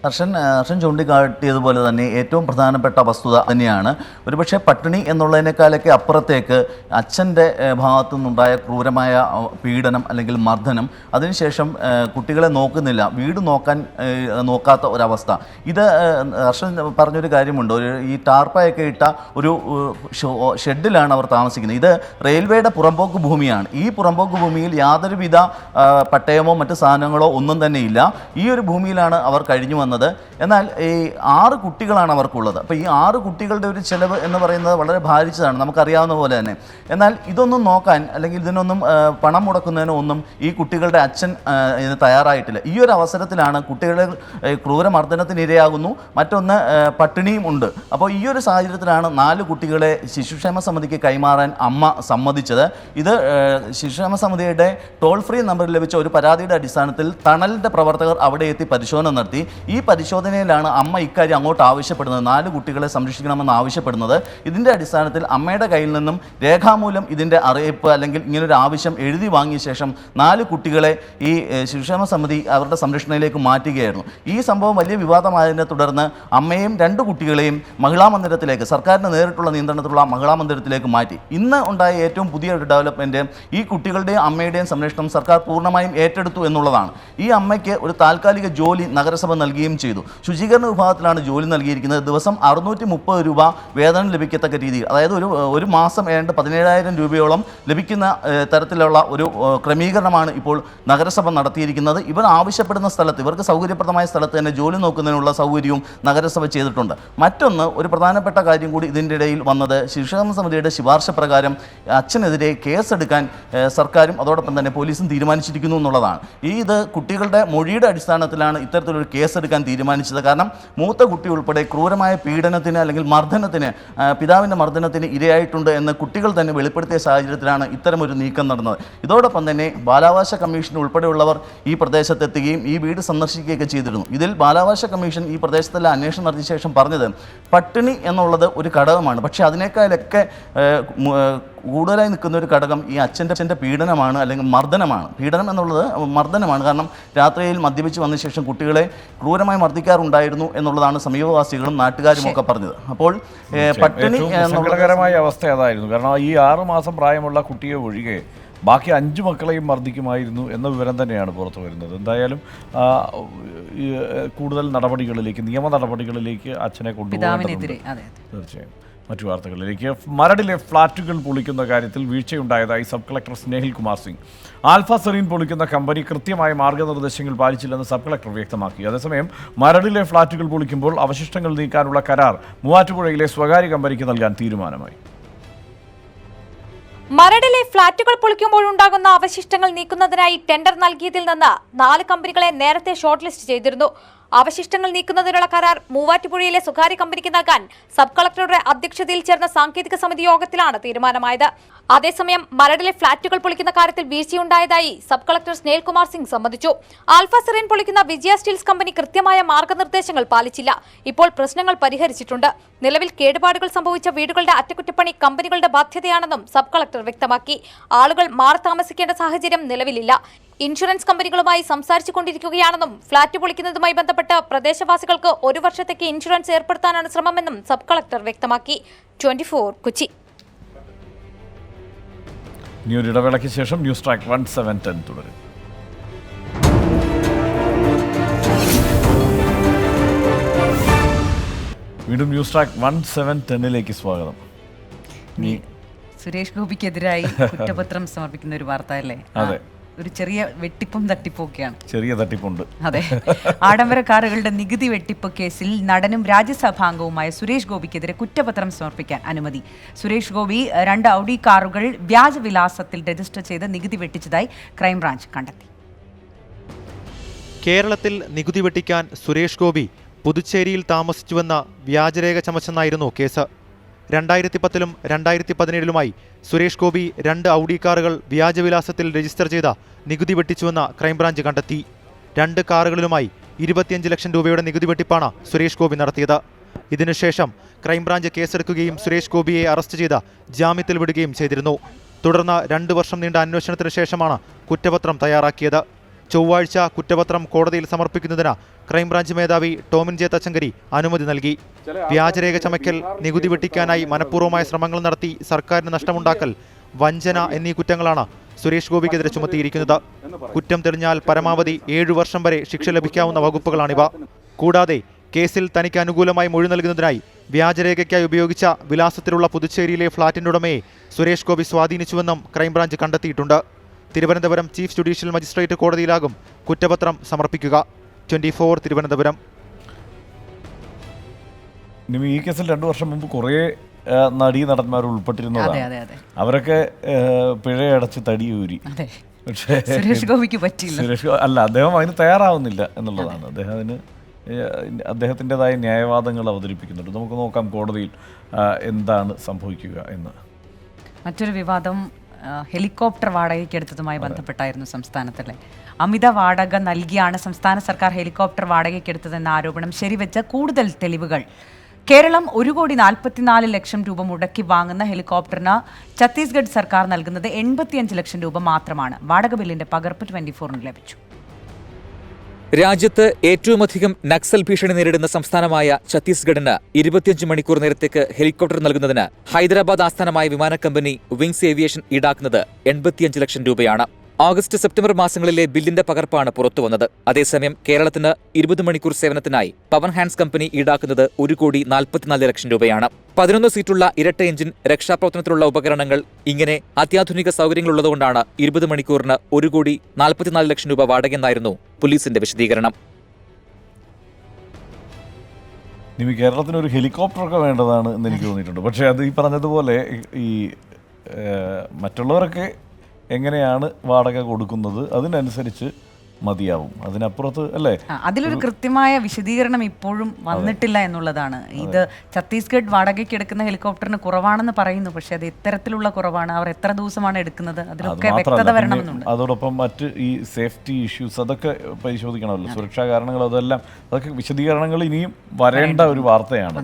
ഹർഷൻ ചൂണ്ടിക്കാട്ടിയതുപോലെ തന്നെ ഏറ്റവും പ്രധാനപ്പെട്ട വസ്തുത തന്നെയാണ്. ഒരുപക്ഷെ പട്ടിണി എന്നുള്ളതിനേക്കാളൊക്കെ അപ്പുറത്തേക്ക് അച്ഛൻ്റെ ഭാഗത്തു നിന്നുണ്ടായ ക്രൂരമായ പീഡനം അല്ലെങ്കിൽ മർദ്ദനം, അതിനുശേഷം കുട്ടികളെ നോക്കുന്നില്ല, വീട് നോക്കാത്ത ഒരവസ്ഥ. ഇത് ഹർഷൻ പറഞ്ഞൊരു കാര്യമുണ്ട്. ഈ ടാർപ്പായൊക്കെ ഇട്ട ഒരു ഷെഡിലാണ് അവർ താമസിക്കുന്നത്. ഇത് റെയിൽവേയുടെ പുറമ്പോക്ക് ഭൂമിയാണ്. ഈ പുറമ്പോക്ക് ഭൂമിയിൽ യാതൊരുവിധ പട്ടയമോ മറ്റ് സാധനങ്ങളോ ഒന്നും തന്നെ ഇല്ല. ഈ ഒരു ഭൂമിയിലാണ് അവർ കഴിഞ്ഞു വന്നത്. എന്നാൽ ഈ 6 കുട്ടികളാണ് അവർക്കുള്ളത്. അപ്പോൾ ഈ 6 കുട്ടികളുടെ ഒരു ചെലവ് എന്ന് പറയുന്നത് വളരെ ഭാരിച്ചതാണ്, നമുക്കറിയാവുന്ന പോലെ തന്നെ. എന്നാൽ ഇതൊന്നും നോക്കാൻ അല്ലെങ്കിൽ ഇതിനൊന്നും പണം മുടക്കുന്നതിനോ ഒന്നും ഈ കുട്ടികളുടെ അച്ഛൻ ഇതിന് തയ്യാറായിട്ടില്ല. ഈ ഒരു അവസരത്തിലാണ് കുട്ടികളെ ക്രൂരമർദ്ദനത്തിന് ഇരയാകുന്നു, മറ്റൊന്ന് പട്ടിണിയും ഉണ്ട്. അപ്പോൾ ഈ ഒരു സാഹചര്യത്തിലാണ് 4 കുട്ടികളെ ശിശുക്ഷേമ സമിതിക്ക് കൈമാറാൻ അമ്മ സമ്മതിച്ചത്. ഇത് ശിശുക്ഷേമ സമിതിയുടെ ടോൾ ഫ്രീ നമ്പറിൽ ലഭിച്ച ഒരു പരാതിയുടെ അടിസ്ഥാനത്തിൽ തണലിൻ്റെ പ്രവർത്തകർ അവിടെ എത്തി പരിശോധന നടത്തി. ഈ പരിശോധനയിലാണ് അമ്മ ഇക്കാര്യം അങ്ങോട്ട് ആവശ്യപ്പെടുന്നത്, 4 കുട്ടികളെ സംരക്ഷിക്കണമെന്ന് ആവശ്യപ്പെടുന്നത്. ഇതിൻ്റെ അടിസ്ഥാനത്തിൽ അമ്മയുടെ കയ്യിൽ നിന്നും രേഖാമൂലം ഇതിൻ്റെ അറിയിപ്പ് അല്ലെങ്കിൽ ഇങ്ങനൊരു ആവശ്യം എഴുതി വാങ്ങിയ ശേഷം 4 കുട്ടികളെ ഈ ശിശുക്ഷേമ സമിതി അവരുടെ സംരക്ഷണയിലേക്ക് മാറ്റുകയായിരുന്നു. ഈ സംഭവം വലിയ വിവാദമായതിനെ തുടർന്ന് അമ്മയും 2 കുട്ടികളെയും മഹിളാ മന്ദിരത്തിലേക്ക്, സർക്കാരിൻ്റെ നേരിട്ടുള്ള നിയന്ത്രണത്തിലുള്ള മഹിളാ മന്ദിരത്തിലേക്ക് മാറ്റി. ഇന്ന് ഉണ്ടായ ഏറ്റവും പുതിയ ഒരു ഡെവലപ്മെൻറ്റ് ഈ കുട്ടികളുടെയും അമ്മയുടെയും സംരക്ഷണം സർക്കാർ പൂർണ്ണമായും ഏറ്റെടുത്തു എന്നുള്ളതാണ്. ഈ അമ്മയ്ക്ക് ഒരു താൽക്കാലിക ജോലി നഗരസഭ നൽകുകയും ചെയ്തു. ശുചീകരണ വിഭാഗത്തിലാണ് ജോലി നൽകിയിരിക്കുന്നത്. ദിവസം 630 രൂപ വേതനം ലഭിക്കത്തക്ക രീതിയിൽ, അതായത് ഒരു മാസം ഏതാണ്ട് 17,000 രൂപയോളം ലഭിക്കുന്ന തരത്തിലുള്ള ഒരു ക്രമീകരണമാണ് ഇപ്പോൾ നഗരസഭ നടത്തിയിരിക്കുന്നത്. ഇവർ ആവശ്യപ്പെടുന്ന സ്ഥലത്ത്, ഇവർക്ക് സൗകര്യപ്രദമായ സ്ഥലത്ത് തന്നെ ജോലി നോക്കുന്നതിനുള്ള സൗകര്യവും നഗരസഭ ചെയ്തിട്ടുണ്ട്. മറ്റൊന്ന്, ഒരു പ്രധാനപ്പെട്ട കാര്യം കൂടി ഇതിൻ്റെ ഇടയിൽ വന്നത്, ശിശുക്ഷേമ സമിതിയുടെ ശുപാർശ പ്രകാരം അച്ഛനെതിരെ കേസെടുക്കാൻ സർക്കാരും അതോടൊപ്പം തന്നെ പോലീസും തീരുമാനിച്ചിരിക്കുന്നു എന്നുള്ളതാണ്. ഇത് കുട്ടികളുടെ മൊഴിയുടെ അടിസ്ഥാനത്തിലാണ് ഇത്തരത്തിലൊരു കേസെടുക്കാൻ തീരുമാനിച്ചത്. കാരണം മൂത്ത കുട്ടി ഉൾപ്പെടെ ക്രൂരമായ പീഡനത്തിന് അല്ലെങ്കിൽ മർദ്ദനത്തിന്, പിതാവിൻ്റെ മർദ്ദനത്തിന് ഇരയായിട്ടുണ്ട് എന്ന് കുട്ടികൾ തന്നെ വെളിപ്പെടുത്തിയ സാഹചര്യത്തിലാണ് ഇത്തരമൊരു നീക്കം നടന്നത്. ഇതോടൊപ്പം തന്നെ ബാലാവകാശ കമ്മീഷൻ ഉൾപ്പെടെയുള്ളവർ ഈ പ്രദേശത്തെത്തുകയും ഈ വീട് സന്ദർശിക്കുകയൊക്കെ ചെയ്തിരുന്നു. ഇതിൽ ബാലാവകാശ കമ്മീഷൻ ഈ പ്രദേശത്തെല്ലാം അന്വേഷണം നടത്തിയ ശേഷം പറഞ്ഞത് പട്ടിണി എന്നുള്ളത് ഒരു ഘടകമാണ്, പക്ഷേ അതിനേക്കാളൊക്കെ കൂടുതലായി നിൽക്കുന്ന ഒരു ഘടകം ഈ അച്ഛൻ്റെ പീഡനമാണ്, അല്ലെങ്കിൽ മർദ്ദനമാണ്. പീഡനം എന്നുള്ളത് മർദ്ദനമാണ്. കാരണം രാത്രിയിൽ മദ്യപിച്ച് വന്ന ശേഷം കുട്ടികളെ ക്രൂരമായി മർദ്ദിക്കാറുണ്ടായിരുന്നു എന്നുള്ളതാണ് സമീപവാസികളും നാട്ടുകാരും ഒക്കെ പറഞ്ഞത്. അപ്പോൾ പട്ടിണി സങ്കടകരമായ അവസ്ഥ അതായിരുന്നു. കാരണം ഈ 6 മാസം പ്രായമുള്ള കുട്ടിയെ ഒഴികെ ബാക്കി 5 മക്കളെയും മർദ്ദിക്കുമായിരുന്നു എന്ന വിവരം തന്നെയാണ് പുറത്തു വരുന്നത്. എന്തായാലും കൂടുതൽ നടപടികളിലേക്ക്, നിയമ നടപടികളിലേക്ക് അച്ഛനെ കൊണ്ടുപോകുന്നത്. തീർച്ചയായും. മറ്റു വാർത്തകളിലേക്ക്. മരടിലെ ഫ്ളാറ്റുകൾ പൊളിക്കുന്ന കാര്യത്തിൽ വീഴ്ചയുണ്ടായതായി sub collector Snehil Kumar Singh. Alfa Serene പൊളിക്കുന്ന കമ്പനി കൃത്യമായ മാർഗ്ഗനിർദ്ദേശങ്ങൾ പാലിച്ചില്ലെന്ന് സബ് കളക്ടർ വ്യക്തമാക്കി. അതേസമയം മരടിലെ ഫ്ളാറ്റുകൾ പൊളിക്കുമ്പോൾ അവശിഷ്ടങ്ങൾ നീക്കാനുള്ള കരാർ മൂവാറ്റുപുഴയിലെ സ്വകാര്യ കമ്പനിക്ക് നൽകാൻ തീരുമാനമായി. മരടിലെ ഫ്ളാറ്റുകൾ പൊളിക്കുമ്പോഴുണ്ടാകുന്ന അവശിഷ്ടങ്ങൾ നീക്കുന്നതിനായി ടെൻഡർ നൽകിയതിൽ നിന്ന് 4 കമ്പനികളെ നേരത്തെ ഷോർട്ട് ലിസ്റ്റ് ചെയ്തിരുന്നു. അവശിഷ്ടങ്ങൾ നീക്കുന്നതിനുള്ള കരാർ മൂവാറ്റുപുഴയിലെ സ്വകാര്യ കമ്പനിക്ക് നൽകാൻ സബ് കളക്ടറുടെ അധ്യക്ഷതയിൽ ചേർന്ന സാങ്കേതിക സമിതി യോഗത്തിലാണ് തീരുമാനമായത്. അതേസമയം മരടിലെ ഫ്ളാറ്റുകൾ പൊളിക്കുന്ന കാര്യത്തിൽ വീഴ്ചയുണ്ടായതായി സബ് കളക്ടർ സ്നേഹിൽ കുമാർ സിംഗ് സമ്മതിച്ചു. ആൽഫ സെറീൻ പൊളിക്കുന്ന വിജയ സ്റ്റീൽസ് കമ്പനി കൃത്യമായ മാർഗ്ഗനിർദ്ദേശങ്ങൾ പാലിച്ചില്ല. ഇപ്പോൾ പ്രശ്നങ്ങൾ പരിഹരിച്ചിട്ടുണ്ട്. നിലവിൽ കേടുപാടുകൾ സംഭവിച്ച വീടുകളുടെ അറ്റകുറ്റപ്പണി കമ്പനികളുടെ ബാധ്യതയാണെന്നും സബ് കളക്ടർ വ്യക്തമാക്കി. ആളുകൾ മാറി താമസിക്കേണ്ട സാഹചര്യം നിലവിലില്ല. ഇൻഷുറൻസ് കമ്പനികളുമായി സംസാരിച്ചു കൊണ്ടിരിക്കുകയാണെന്നും ഫ്ളാറ്റ് പൊളിക്കുന്നതുമായി ബന്ധപ്പെട്ട് പ്രദേശവാസികൾക്ക് 1 വർഷത്തേക്ക് ഇൻഷുറൻസ് ഏർപ്പെടുത്താനാണ് ശ്രമമെന്നും സബ് കളക്ടർ വ്യക്തമാക്കി. 24 കൊച്ചി. ഇനിയൊരു ഇടവേളയ്ക്ക് ശേഷം ന്യൂസ് ട്രാക്ക് 1710 തുടരും. വീണ്ടും ന്യൂസ് ട്രാക്ക് 1710ലേക്ക് സ്വാഗതം. സുരേഷ് ഗോപിക്കെതിരായി കുറ്റപത്രം സമർപ്പിക്കുന്ന ഒരു വാർത്ത അല്ലേ? അതെ, ഒരു ചെറിയ വെട്ടിപ്പും തട്ടിപ്പും ഒക്കെയാണ്. ചെറിയ തട്ടിപ്പുണ്ട്. അതെ, ആഡംബര കാറുകളുടെ നികുതി വെട്ടിപ്പ് കേസിൽ നടനും രാജ്യസഭാംഗവുമായ സുരേഷ് ഗോപിക്കെതിരെ കുറ്റപത്രം സമർപ്പിക്കാൻ അനുമതി. സുരേഷ് ഗോപി 2 ഔഡി കാറുകൾ വ്യാജവിലാസത്തിൽ രജിസ്റ്റർ ചെയ്ത് നികുതി വെട്ടിച്ചതായി ക്രൈംബ്രാഞ്ച് കണ്ടെത്തി. കേരളത്തിൽ നികുതി വെട്ടിക്കാൻ സുരേഷ് ഗോപി പുതുച്ചേരിയിൽ താമസിച്ചുവെന്ന വ്യാജരേഖ ചമച്ചെന്നായിരുന്നു കേസ്. 2010-ലും 2017-ലുമായി സുരേഷ് ഗോപി 2 ഔഡി കാറുകൾ വ്യാജവിലാസത്തിൽ രജിസ്റ്റർ ചെയ്ത നികുതി വെട്ടിച്ചുവെന്ന ക്രൈംബ്രാഞ്ച് കണ്ടെത്തി. 2 കാറുകളിലുമായി 25 ലക്ഷം രൂപയുടെ നികുതി വെട്ടിപ്പാണ് സുരേഷ് ഗോപി നടത്തിയത്. ഇതിനുശേഷം ക്രൈംബ്രാഞ്ച് കേസെടുക്കുകയും സുരേഷ് ഗോപിയെ അറസ്റ്റ് ചെയ്ത് ജാമ്യത്തിൽ വിടുകയും ചെയ്തിരുന്നു. തുടർന്ന് 2 വർഷം നീണ്ട അന്വേഷണത്തിന് ശേഷമാണ് കുറ്റപത്രം തയ്യാറാക്കിയത്. ചൊവ്വാഴ്ച കുറ്റപത്രം കോടതിയിൽ സമർപ്പിക്കുന്നതിന് ക്രൈംബ്രാഞ്ച് മേധാവി ടോമിൻ ജെ തച്ചങ്കരി അനുമതി നൽകി. വ്യാജരേഖ ചമയ്ക്കൽ, നികുതി വെട്ടിക്കാനായി മനഃപൂർവ്വമായ ശ്രമങ്ങൾ നടത്തി സർക്കാരിന് നഷ്ടമുണ്ടാക്കൽ, വഞ്ചന എന്നീ കുറ്റങ്ങളാണ് സുരേഷ് ഗോപിക്കെതിരെ ചുമത്തിയിരിക്കുന്നത്. കുറ്റം തെളിഞ്ഞാൽ പരമാവധി 7 വർഷം വരെ ശിക്ഷ ലഭിക്കാവുന്ന വകുപ്പുകളാണിവ. കൂടാതെ കേസിൽ തനിക്ക് അനുകൂലമായി മൊഴി നൽകുന്നതിനായി വ്യാജരേഖയ്ക്കായി ഉപയോഗിച്ച വിലാസത്തിലുള്ള പുതുച്ചേരിയിലെ ഫ്ളാറ്റിന്റെ ഉടമയെ സുരേഷ് ഗോപി സ്വാധീനിച്ചുവെന്നും ക്രൈംബ്രാഞ്ച് കണ്ടെത്തിയിട്ടുണ്ട്. തിരുവനന്തപുരം ചീഫ് ജുഡീഷ്യൽ മജിസ്ട്രേറ്റ് കോടതിയിലാകും കുറ്റപത്രം സമർപ്പിക്കുക. 24 തിരുവനന്തപുരം. ഈ കേസിൽ 2 വർഷം മുമ്പ് കുറേ നടീനടന്മാർ ഉൾപ്പെട്ടിരുന്നതാണ്. അവരൊക്കെ പിഴയടച്ച് തടിയൂരി. പക്ഷേ സുരേഷ് ഗോപിക്ക് പറ്റില്ല. അദ്ദേഹം അതിന് തയ്യാറാവുന്നില്ല എന്നുള്ളതാണ്. അദ്ദേഹത്തിൻ്റെതായ ന്യായവാദങ്ങൾ അവതരിപ്പിക്കുന്നുണ്ട്. നമുക്ക് നോക്കാം കോടതിയിൽ എന്താണ് സംഭവിക്കുക എന്ന്. മറ്റൊരു വിവാദം ഹെലികോപ്റ്റർ വാടകയ്ക്ക് എടുത്തതുമായി ബന്ധപ്പെട്ടായിരുന്നു സംസ്ഥാനത്തിലെ. അമിത വാടക നൽകിയാണ് സംസ്ഥാന സർക്കാർ ഹെലികോപ്റ്റർ വാടകയ്ക്ക് എടുത്തതെന്ന ആരോപണം ശരിവെച്ച കൂടുതൽ തെളിവുകൾ. കേരളം 1,44 ലക്ഷം രൂപ മുടക്കി വാങ്ങുന്ന ഹെലികോപ്റ്ററിന് ഛത്തീസ്ഗഡ് സർക്കാർ നൽകുന്നത് 85 ലക്ഷം രൂപ മാത്രമാണ്. വാടക ബില്ലിന്റെ പകർപ്പ് 24-ന് ലഭിച്ചു. രാജ്യത്ത് ഏറ്റവുമധികം നക്സൽ ഭീഷണി നേരിടുന്ന സംസ്ഥാനമായ ഛത്തീസ്ഗഡിന് 25 മണിക്കൂർ നേരത്തേക്ക് ഹെലികോപ്റ്റർ നൽകുന്നതിന് ഹൈദരാബാദ് ആസ്ഥാനമായ വിമാന കമ്പനി വിങ്സ് ഏവിയേഷൻ ഈടാക്കുന്നത് 85 ലക്ഷം രൂപയാണ്. ഓഗസ്റ്റ് സെപ്റ്റംബർ മാസങ്ങളിലെ ബില്ലിന്റെ പകർപ്പാണ് പുറത്തുവന്നത്. അതേസമയം കേരളത്തിന് 20 മണിക്കൂർ സേവനത്തിനായി പവൻ ഹാൻഡ്സ് കമ്പനി ഈടാക്കുന്നത് 1,44 ലക്ഷം രൂപയാണ്. 11 സീറ്റുള്ള ഇരട്ട എഞ്ചിൻ, രക്ഷാപ്രവർത്തനത്തിലുള്ള ഉപകരണങ്ങൾ, ഇങ്ങനെ അത്യാധുനിക സൗകര്യങ്ങളുള്ളതുകൊണ്ടാണ് 20 മണിക്കൂറിന് 1,44 ലക്ഷം രൂപ വാടകയെന്നായിരുന്നു പോലീസിന്റെ വിശദീകരണം. ഇനി കേരളത്തിന് ഒരു ഹെലികോപ്റ്ററൊക്കെ വേണ്ടതാണ് എന്ന് എനിക്ക് തോന്നിയിട്ടുണ്ട്. പക്ഷേ അത് ഈ പറഞ്ഞതുപോലെ ഈ മറ്റുള്ളവരൊക്കെ എങ്ങനെയാണ് വാടക കൊടുക്കുന്നത് അതിനനുസരിച്ച് മതിയാവും. അതിനപ്പുറത്ത് അല്ലേ, അതിലൊരു കൃത്യമായ വിശദീകരണം ഇപ്പോഴും വന്നിട്ടില്ല എന്നുള്ളതാണ്. ഇത് ഛത്തീസ്ഗഡ് വാടകയ്ക്ക് എടുക്കുന്ന ഹെലികോപ്റ്ററിന് കുറവാണെന്ന് പറയുന്നു. പക്ഷെ അത് ഇത്തരത്തിലുള്ള കുറവാണ്, അവർ എത്ര ദിവസമാണ് എടുക്കുന്നത്, അതിലൊക്കെ വ്യക്തത വരണമെന്നുണ്ട്. അതോടൊപ്പം മറ്റ് ഈ സേഫ്റ്റി ഇഷ്യൂസ് അതൊക്കെ പരിശോധിക്കണമല്ലോ, സുരക്ഷാ കാരണങ്ങൾ, അതൊക്കെ വിശദീകരണങ്ങൾ ഇനിയും വരേണ്ട ഒരു വാർത്തയാണ്.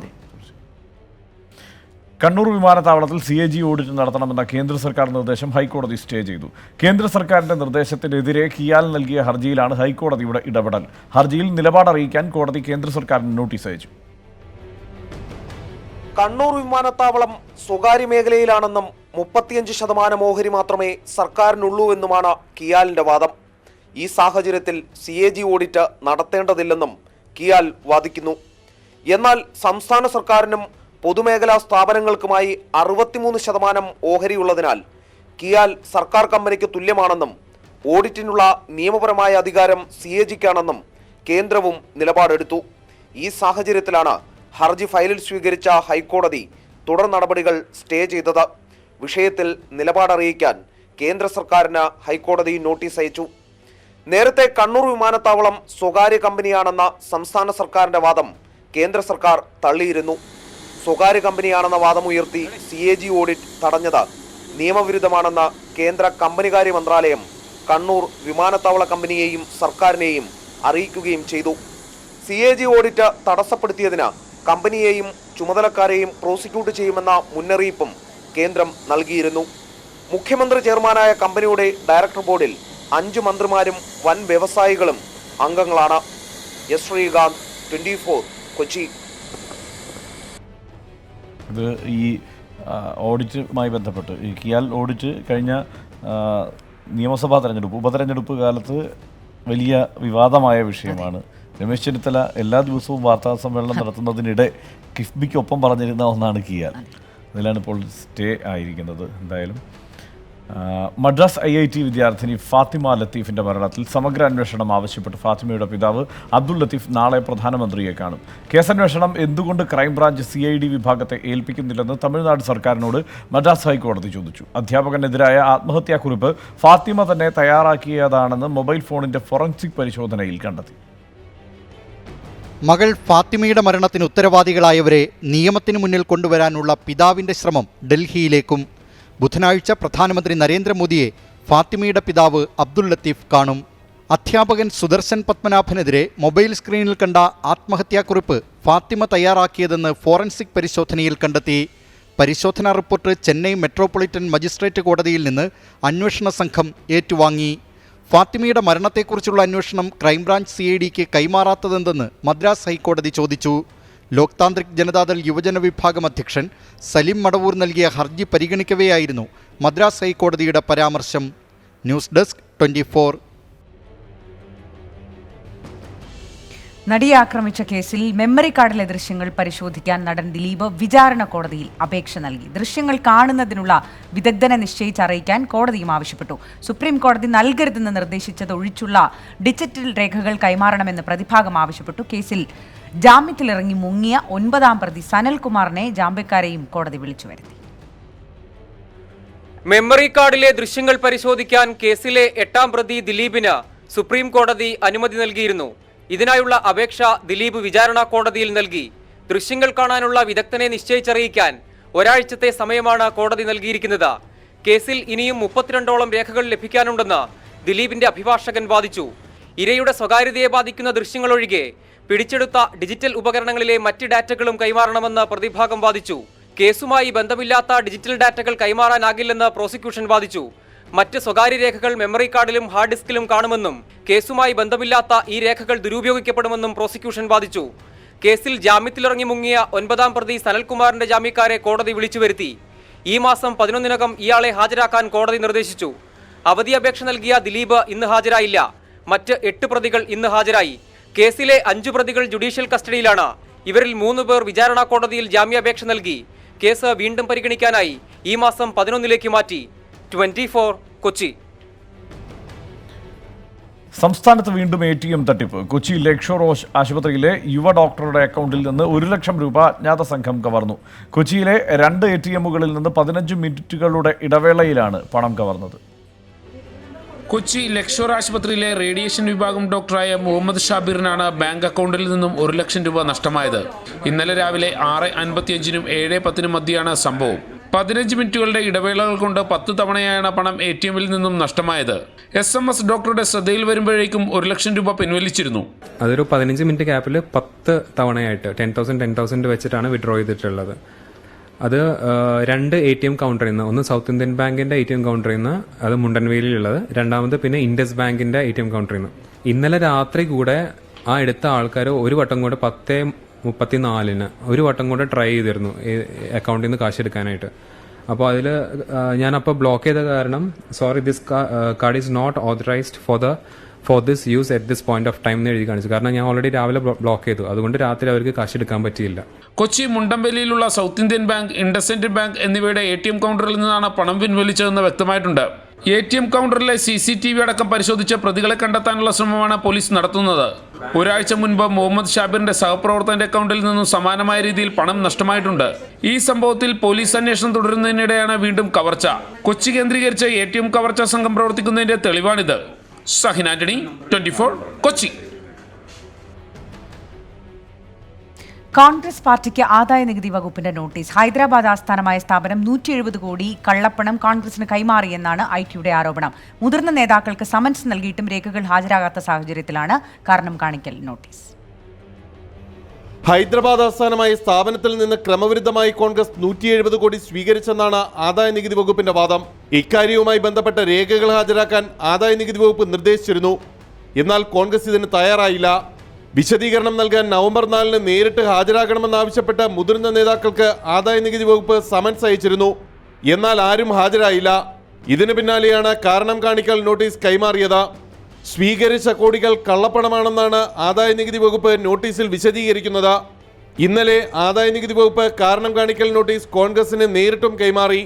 കണ്ണൂർ വിമാനത്താവളത്തിൽ CAG ഓഡിറ്റ് നടത്തണമെന്ന കേന്ദ്ര സർക്കാർ നിർദ്ദേശം ഹൈക്കോടതി സ്റ്റേ ചെയ്തു. കേന്ദ്ര സർക്കാരിന്റെ നിർദ്ദേശത്തിനെതിരെ കിയാൽ നൽകിയ ഹർജിയിലാണ് ഹൈക്കോടതിയുടെ ഇടപെടൽ. ഹർജിയിൽ നിലപാട് അറിയിക്കാൻ കോടതി കേന്ദ്ര സർക്കാരിന് നോട്ടീസ് അയച്ചു. കണ്ണൂർ വിമാനത്താവളം സ്വകാര്യ മേഖലയിലാണെന്നും 35% ഓഹരി മാത്രമേ സർക്കാരിനുള്ളൂവെന്നുമാണ് കിയാലിന്റെ വാദം. ഈ സാഹചര്യത്തിൽ CAG ഓഡിറ്റ് നടത്തേണ്ടതില്ലെന്നും കിയാൽ വാദിക്കുന്നു. എന്നാൽ സംസ്ഥാന സർക്കാരിനും പൊതുമേഖലാ സ്ഥാപനങ്ങൾക്കുമായി 63% ഓഹരിയുള്ളതിനാൽ കിയാൽ സർക്കാർ കമ്പനിക്ക് തുല്യമാണെന്നും ഓഡിറ്റിനുള്ള നിയമപരമായ അധികാരം CAGക്കാണെന്നും കേന്ദ്രവും നിലപാടെടുത്തു. ഈ സാഹചര്യത്തിലാണ് ഹർജി ഫയലിൽ സ്വീകരിച്ച ഹൈക്കോടതി തുടർ നടപടികൾ സ്റ്റേ ചെയ്തത്. വിഷയത്തിൽ നിലപാടറിയിക്കാൻ കേന്ദ്ര സർക്കാരിന് ഹൈക്കോടതി നോട്ടീസ് അയച്ചു. നേരത്തെ കണ്ണൂർ വിമാനത്താവളം സ്വകാര്യ കമ്പനിയാണെന്ന സംസ്ഥാന സർക്കാരിന്റെ വാദം കേന്ദ്ര സർക്കാർ തള്ളിയിരുന്നു. സ്വകാര്യ കമ്പനിയാണെന്ന വാദമുയർത്തി CAG ഓഡിറ്റ് തടഞ്ഞത് നിയമവിരുദ്ധമാണെന്ന കേന്ദ്ര കമ്പനികാര്യ മന്ത്രാലയം കണ്ണൂർ വിമാനത്താവള കമ്പനിയെയും സർക്കാരിനെയും അറിയിക്കുകയും ചെയ്തു. CAG ഓഡിറ്റ് തടസ്സപ്പെടുത്തിയതിന് കമ്പനിയെയും ചുമതലക്കാരെയും പ്രോസിക്യൂട്ട് ചെയ്യുമെന്ന മുന്നറിയിപ്പും കേന്ദ്രം നൽകിയിരുന്നു. മുഖ്യമന്ത്രി ചെയർമാനായ കമ്പനിയുടെ ഡയറക്ടർ ബോർഡിൽ 5 മന്ത്രിമാരും വൻ വ്യവസായികളും അംഗങ്ങളാണ്. എസ് ശ്രീകാന്ത്, 24, കൊച്ചി. ഇത് ഈ ഓഡിറ്റുമായി ബന്ധപ്പെട്ട് ഈ കിയാൽ ഓഡിറ്റ് കഴിഞ്ഞ നിയമസഭാ തെരഞ്ഞെടുപ്പ് ഉപതെരഞ്ഞെടുപ്പ് കാലത്ത് വലിയ വിവാദമായ വിഷയമാണ്. രമേശ് ചെന്നിത്തല എല്ലാ ദിവസവും വാർത്താ സമ്മേളനം നടത്തുന്നതിനിടെ കിഫ്ബിക്കൊപ്പം പറഞ്ഞിരുന്ന ഒന്നാണ് കിയാൽ. അതിലാണ് ഇപ്പോൾ സ്റ്റേ ആയിരിക്കുന്നത്. എന്തായാലും മദ്രാസ് IIT വിദ്യാർത്ഥിനി ഫാത്തിമ ലത്തീഫിൻ്റെ മരണത്തിൽ സമഗ്ര അന്വേഷണം ആവശ്യപ്പെട്ട് ഫാത്തിമയുടെ പിതാവ് അബ്ദുൾ ലത്തീഫ് നാളെ പ്രധാനമന്ത്രിയെ കാണും. കേസന്വേഷണം എന്തുകൊണ്ട് ക്രൈംബ്രാഞ്ച് CID വിഭാഗത്തെ ഏൽപ്പിക്കുന്നില്ലെന്ന് തമിഴ്നാട് സർക്കാരിനോട് മദ്രാസ് ഹൈക്കോടതി ചോദിച്ചു. അധ്യാപകനെതിരായ ആത്മഹത്യാക്കുറിപ്പ് ഫാത്തിമ തന്നെ തയ്യാറാക്കിയതാണെന്ന് മൊബൈൽ ഫോണിൻ്റെ ഫോറൻസിക് പരിശോധനയിൽ കണ്ടെത്തി. മകൾ ഫാത്തിമയുടെ മരണത്തിന് ഉത്തരവാദികളായവരെ നിയമത്തിന് മുന്നിൽ കൊണ്ടുവരാനുള്ള പിതാവിൻ്റെ ശ്രമം ഡൽഹിയിലേക്കും. ബുധനാഴ്ച പ്രധാനമന്ത്രി നരേന്ദ്രമോദിയെ ഫാത്തിമയുടെ പിതാവ് അബ്ദുൾ ലത്തീഫ് കാണും. അധ്യാപകൻ സുദർശൻ പത്മനാഭനെതിരെ മൊബൈൽ സ്ക്രീനിൽ കണ്ട ആത്മഹത്യാക്കുറിപ്പ് ഫാത്തിമ തയ്യാറാക്കിയതെന്ന് ഫോറൻസിക് പരിശോധനയിൽ കണ്ടെത്തി. പരിശോധനാ റിപ്പോർട്ട് ചെന്നൈ മെട്രോപൊളിറ്റൻ മജിസ്ട്രേറ്റ് കോടതിയിൽ നിന്ന് അന്വേഷണ സംഘം ഏറ്റുവാങ്ങി. ഫാത്തിമയുടെ മരണത്തെക്കുറിച്ചുള്ള അന്വേഷണം ക്രൈംബ്രാഞ്ച് CIDക്ക് കൈമാറാത്തതെന്തെന്ന് മദ്രാസ് ഹൈക്കോടതി ചോദിച്ചു. ലോക് താന്ത്രിക് ജനതാദൾ യുവജന വിഭാഗം അധ്യക്ഷൻ സലിം മടവൂർ നൽകിയ ഹർജി പരിഗണിക്കവെയായിരുന്നു മദ്രാസ് ഹൈക്കോടതിയുടെ പരാമർശം. News desk 24. നടിയെ ആക്രമിച്ച കേസിൽ മെമ്മറി കാർഡിലെ ദൃശ്യങ്ങൾ പരിശോധിക്കാൻ നടൻ ദിലീപ് വിചാരണ കോടതിയിൽ അപേക്ഷ നൽകി. ദൃശ്യങ്ങൾ കാണുന്നതിനുള്ള വിദഗ്ധനെ നിശ്ചയിച്ചറിയിക്കാൻ കോടതിയും ആവശ്യപ്പെട്ടു. സുപ്രീം കോടതി നൽകരുതെന്ന് നിർദ്ദേശിച്ചത് ഒഴിച്ചുള്ള ഡിജിറ്റൽ രേഖകൾ കൈമാറണമെന്ന് പ്രതിഭാഗം ആവശ്യപ്പെട്ടു. കേസിൽ ജാമ്യത്തിലിറങ്ങി മുങ്ങിയ 9ാം പ്രതി സനൽകുമാറിനെ ജാമ്യക്കാരെയും കോടതി വിളിച്ചു വരുത്തി. മെമ്മറി കാർഡിലെ ദൃശ്യങ്ങൾ പരിശോധിക്കാൻ കേസിലെ 8ാം പ്രതി ദിലീപിന് സുപ്രീം കോടതി അനുമതി നൽകിയിരുന്നു. ഇതിനായുള്ള അപേക്ഷ ദിലീപ് വിചാരണ കോടതിയിൽ നൽകി. ദൃശ്യങ്ങൾ കാണാനുള്ള വിദഗ്ധനെ നിശ്ചയിച്ചറിയിക്കാൻ ഒരാഴ്ചത്തെ സമയമാണ് കോടതി നൽകിയിരിക്കുന്നത്. കേസിൽ ഇനിയും 32ഓളം രേഖകൾ ലഭിക്കാനുണ്ടെന്ന് ദിലീപിന്റെ അഭിഭാഷകൻ വാദിച്ചു. ഇരയുടെ സ്വകാര്യതയെ ബാധിക്കുന്ന ദൃശ്യങ്ങൾ ഒഴികെ പിടിച്ചെടുത്ത ഡിജിറ്റൽ ഉപകരണങ്ങളിലെ മറ്റ് ഡാറ്റകളും കൈമാറണമെന്ന് പ്രതിഭാഗം വാദിച്ചു. കേസുമായി ബന്ധമില്ലാത്ത ഡിജിറ്റൽ ഡാറ്റകൾ കൈമാറാനാകില്ലെന്ന് പ്രോസിക്യൂഷൻ വാദിച്ചു. മറ്റ് സ്വകാര്യ രേഖകൾ മെമ്മറി കാർഡിലും ഹാർഡ് ഡിസ്കിലും കാണുമെന്നും കേസുമായി ബന്ധമില്ലാത്ത ഈ രേഖകൾ ദുരുപയോഗിക്കപ്പെടുമെന്നും പ്രോസിക്യൂഷൻ വാദിച്ചു. കേസിൽ ജാമ്യത്തിലിറങ്ങി മുങ്ങിയ 9ാം പ്രതി സനൽകുമാറിന്റെ ജാമ്യക്കാരെ കോടതി വിളിച്ചു വരുത്തി. ഈ മാസം 11-നകം ഇയാളെ ഹാജരാക്കാൻ കോടതി നിർദ്ദേശിച്ചു. അവധി അപേക്ഷ നൽകിയ ദിലീപ് ഇന്ന് ഹാജരായില്ല. മറ്റ് 8 പ്രതികൾ ഇന്ന് ഹാജരായി. കേസിലെ 5 പ്രതികൾ ജുഡീഷ്യൽ കസ്റ്റഡിയിലാണ്. ഇവരിൽ 3 പേർ വിചാരണ കോടതിയിൽ ജാമ്യാപേക്ഷ നൽകി. കേസ് വീണ്ടും പരിഗണിക്കാനായി ഈ മാസം 11-ലേക്ക് മാറ്റി. 24, കൊച്ചി. സംസ്ഥാനത്ത് വീണ്ടും ATM തട്ടിപ്പ്. കൊച്ചി ലേക്ക് ഷോർ ആശുപത്രിയിലെ യുവ ഡോക്ടറുടെ അക്കൗണ്ടിൽ നിന്ന് 1 ലക്ഷം രൂപ അജ്ഞാത സംഘം കവർന്നു. കൊച്ചിയിലെ 2 ATMകളിൽ നിന്ന് 15 മിനിറ്റുകളുടെ ഇടവേളയിലാണ് പണം കവർന്നത്. കൊച്ചി ലേക്ക് ഷോർ ആശുപത്രിയിലെ റേഡിയേഷൻ വിഭാഗം ഡോക്ടറായ മുഹമ്മദ് ഷാബിറിനാണ് ബാങ്ക് അക്കൗണ്ടിൽ നിന്നും 1 ലക്ഷം രൂപ നഷ്ടമായത്. ഇന്നലെ രാവിലെ 6:55-നും 7:10-നും മധ്യയാണ് സംഭവം. 15 മിനിറ്റുകളുടെ ഇടവേളകൾ കൊണ്ട് 10 തവണയാണ് പണം ATMിൽ നിന്നും നഷ്ടമായത്. SMS ഡോക്ടറുടെ ശ്രദ്ധയിൽ വരുമ്പോഴേക്കും 1 ലക്ഷം രൂപ പിൻവലിച്ചിരുന്നു. അതൊരു 15 മിനിറ്റ് ഗ്യാപ്പിൽ 10 തവണയായിട്ട് 10,000 വെച്ചിട്ടാണ് വിഡ്രോ ചെയ്തിട്ടുള്ളത്. അത് 2 ATM കൗണ്ടറിൽ നിന്ന്, ഒന്ന് സൗത്ത് ഇന്ത്യൻ ബാങ്കിൻ്റെ ATM കൗണ്ടറിൽ നിന്ന്, അത് മുണ്ടൻവേലിയിലുള്ളത്, രണ്ടാമത് പിന്നെ ഇൻഡസ് ബാങ്കിൻ്റെ ATM കൗണ്ടറിൽ നിന്ന്. ഇന്നലെ രാത്രി കൂടെ ആ എടുത്ത ആൾക്കാർ ഒരു വട്ടം കൂടെ 10:34 ഒരു വട്ടം കൂടെ ട്രൈ ചെയ്തിരുന്നു അക്കൗണ്ടിൽ നിന്ന് കാശ് എടുക്കാനായിട്ട്. അപ്പോൾ അതിൽ ഞാനപ്പോൾ ബ്ലോക്ക് ചെയ്ത കാരണം sorry this card is not authorised for this use at this point of time എന്ന് എഴുതി കാണിച്ചു. കാരണം ഞാൻ ഓൾറെഡി രാവിലെ ബ്ലോക്ക് ചെയ്തു, അതുകൊണ്ട് രാത്രി അവർക്ക് കാശ് എടുക്കാൻ പറ്റിയില്ല. കൊച്ചി മുണ്ടമ്പലിയിലുള്ള South Indian bank, IndusInd bank എന്നിവയുടെ ATM കൗണ്ടറിൽ നിന്നാണ് പണം പിൻവലിച്ചതെന്ന് വ്യക്തമായിട്ടുണ്ട്. ATM കൗണ്ടറിലെ CCTV അടക്കം പരിശോധിച്ച് പ്രതികളെ കണ്ടെത്താനുള്ള ശ്രമമാണ് പോലീസ് നടത്തുന്നത്. ഒരാഴ്ച മുൻപ് മുഹമ്മദ് ഷാബിറിന്റെ സഹപ്രവർത്തകന്റെ അക്കൗണ്ടിൽ നിന്നും സമാനമായ രീതിയിൽ പണം നഷ്ടമായിട്ടുണ്ട്. ഈ സംഭവത്തിൽ പോലീസ് അന്വേഷണം തുടരുന്നതിനിടെയാണ് വീണ്ടും കവർച്ച. കൊച്ചി കേന്ദ്രീകരിച്ച് ATM കവർച്ചാ സംഘം പ്രവർത്തിക്കുന്നതിന്റെ തെളിവാണിത്. ഷഹിൻ ആന്റണി, 24 കൊച്ചി. കോൺഗ്രസ് പാർട്ടിക്ക് ആദായ നികുതി വകുപ്പിന്റെ നോട്ടീസ്. ഹൈദരാബാദ് ആസ്ഥാനമായ സ്ഥാപനം 170 കോടി കള്ളപ്പണം കോൺഗ്രസിന് കൈമാറിയെന്നാണ് ITയുടെ ആരോപണം. മുതിർന്ന നേതാക്കൾക്ക് സമൻസ് നൽകിയിട്ടും രേഖകൾ ഹാജരാകാത്ത സാഹചര്യത്തിലാണ് കാരണം കാണിക്കൽ നോട്ടീസ്. ഹൈദരാബാദ് ആസ്ഥാനമായ സ്ഥാപനത്തിൽ നിന്ന് ക്രമവിരുദ്ധമായി കോൺഗ്രസ് 170 കോടി സ്വീകരിച്ചെന്നാണ് ആദായ നികുതി വകുപ്പിന്റെ വാദം. ഇക്കാര്യവുമായി ബന്ധപ്പെട്ട രേഖകൾ ഹാജരാക്കാൻ ആദായ നികുതി വകുപ്പ് നിർദ്ദേശിച്ചിരുന്നു. എന്നാൽ കോൺഗ്രസ് ഇതിന് തയ്യാറായില്ല. വിശദീകരണം നൽകാൻ നവംബർ 4 നേരിട്ട് ഹാജരാകണമെന്നാവശ്യപ്പെട്ട് മുതിർന്ന നേതാക്കൾക്ക് ആദായ നികുതി വകുപ്പ് സമൻസ് അയച്ചിരുന്നു. എന്നാൽ ആരും ഹാജരായില്ല. ഇതിന് പിന്നാലെയാണ് കാരണം കാണിക്കൽ നോട്ടീസ് കൈമാറിയത്. സ്വീകരിച്ച കോടികൾ കള്ളപ്പണമാണെന്നാണ് ആദായ നികുതി വകുപ്പ് നോട്ടീസിൽ വിശദീകരിക്കുന്നത്. ഇന്നലെ ആദായ നികുതി വകുപ്പ് കാരണം കാണിക്കൽ നോട്ടീസ് കോൺഗ്രസിന് നേരിട്ടും കൈമാറി.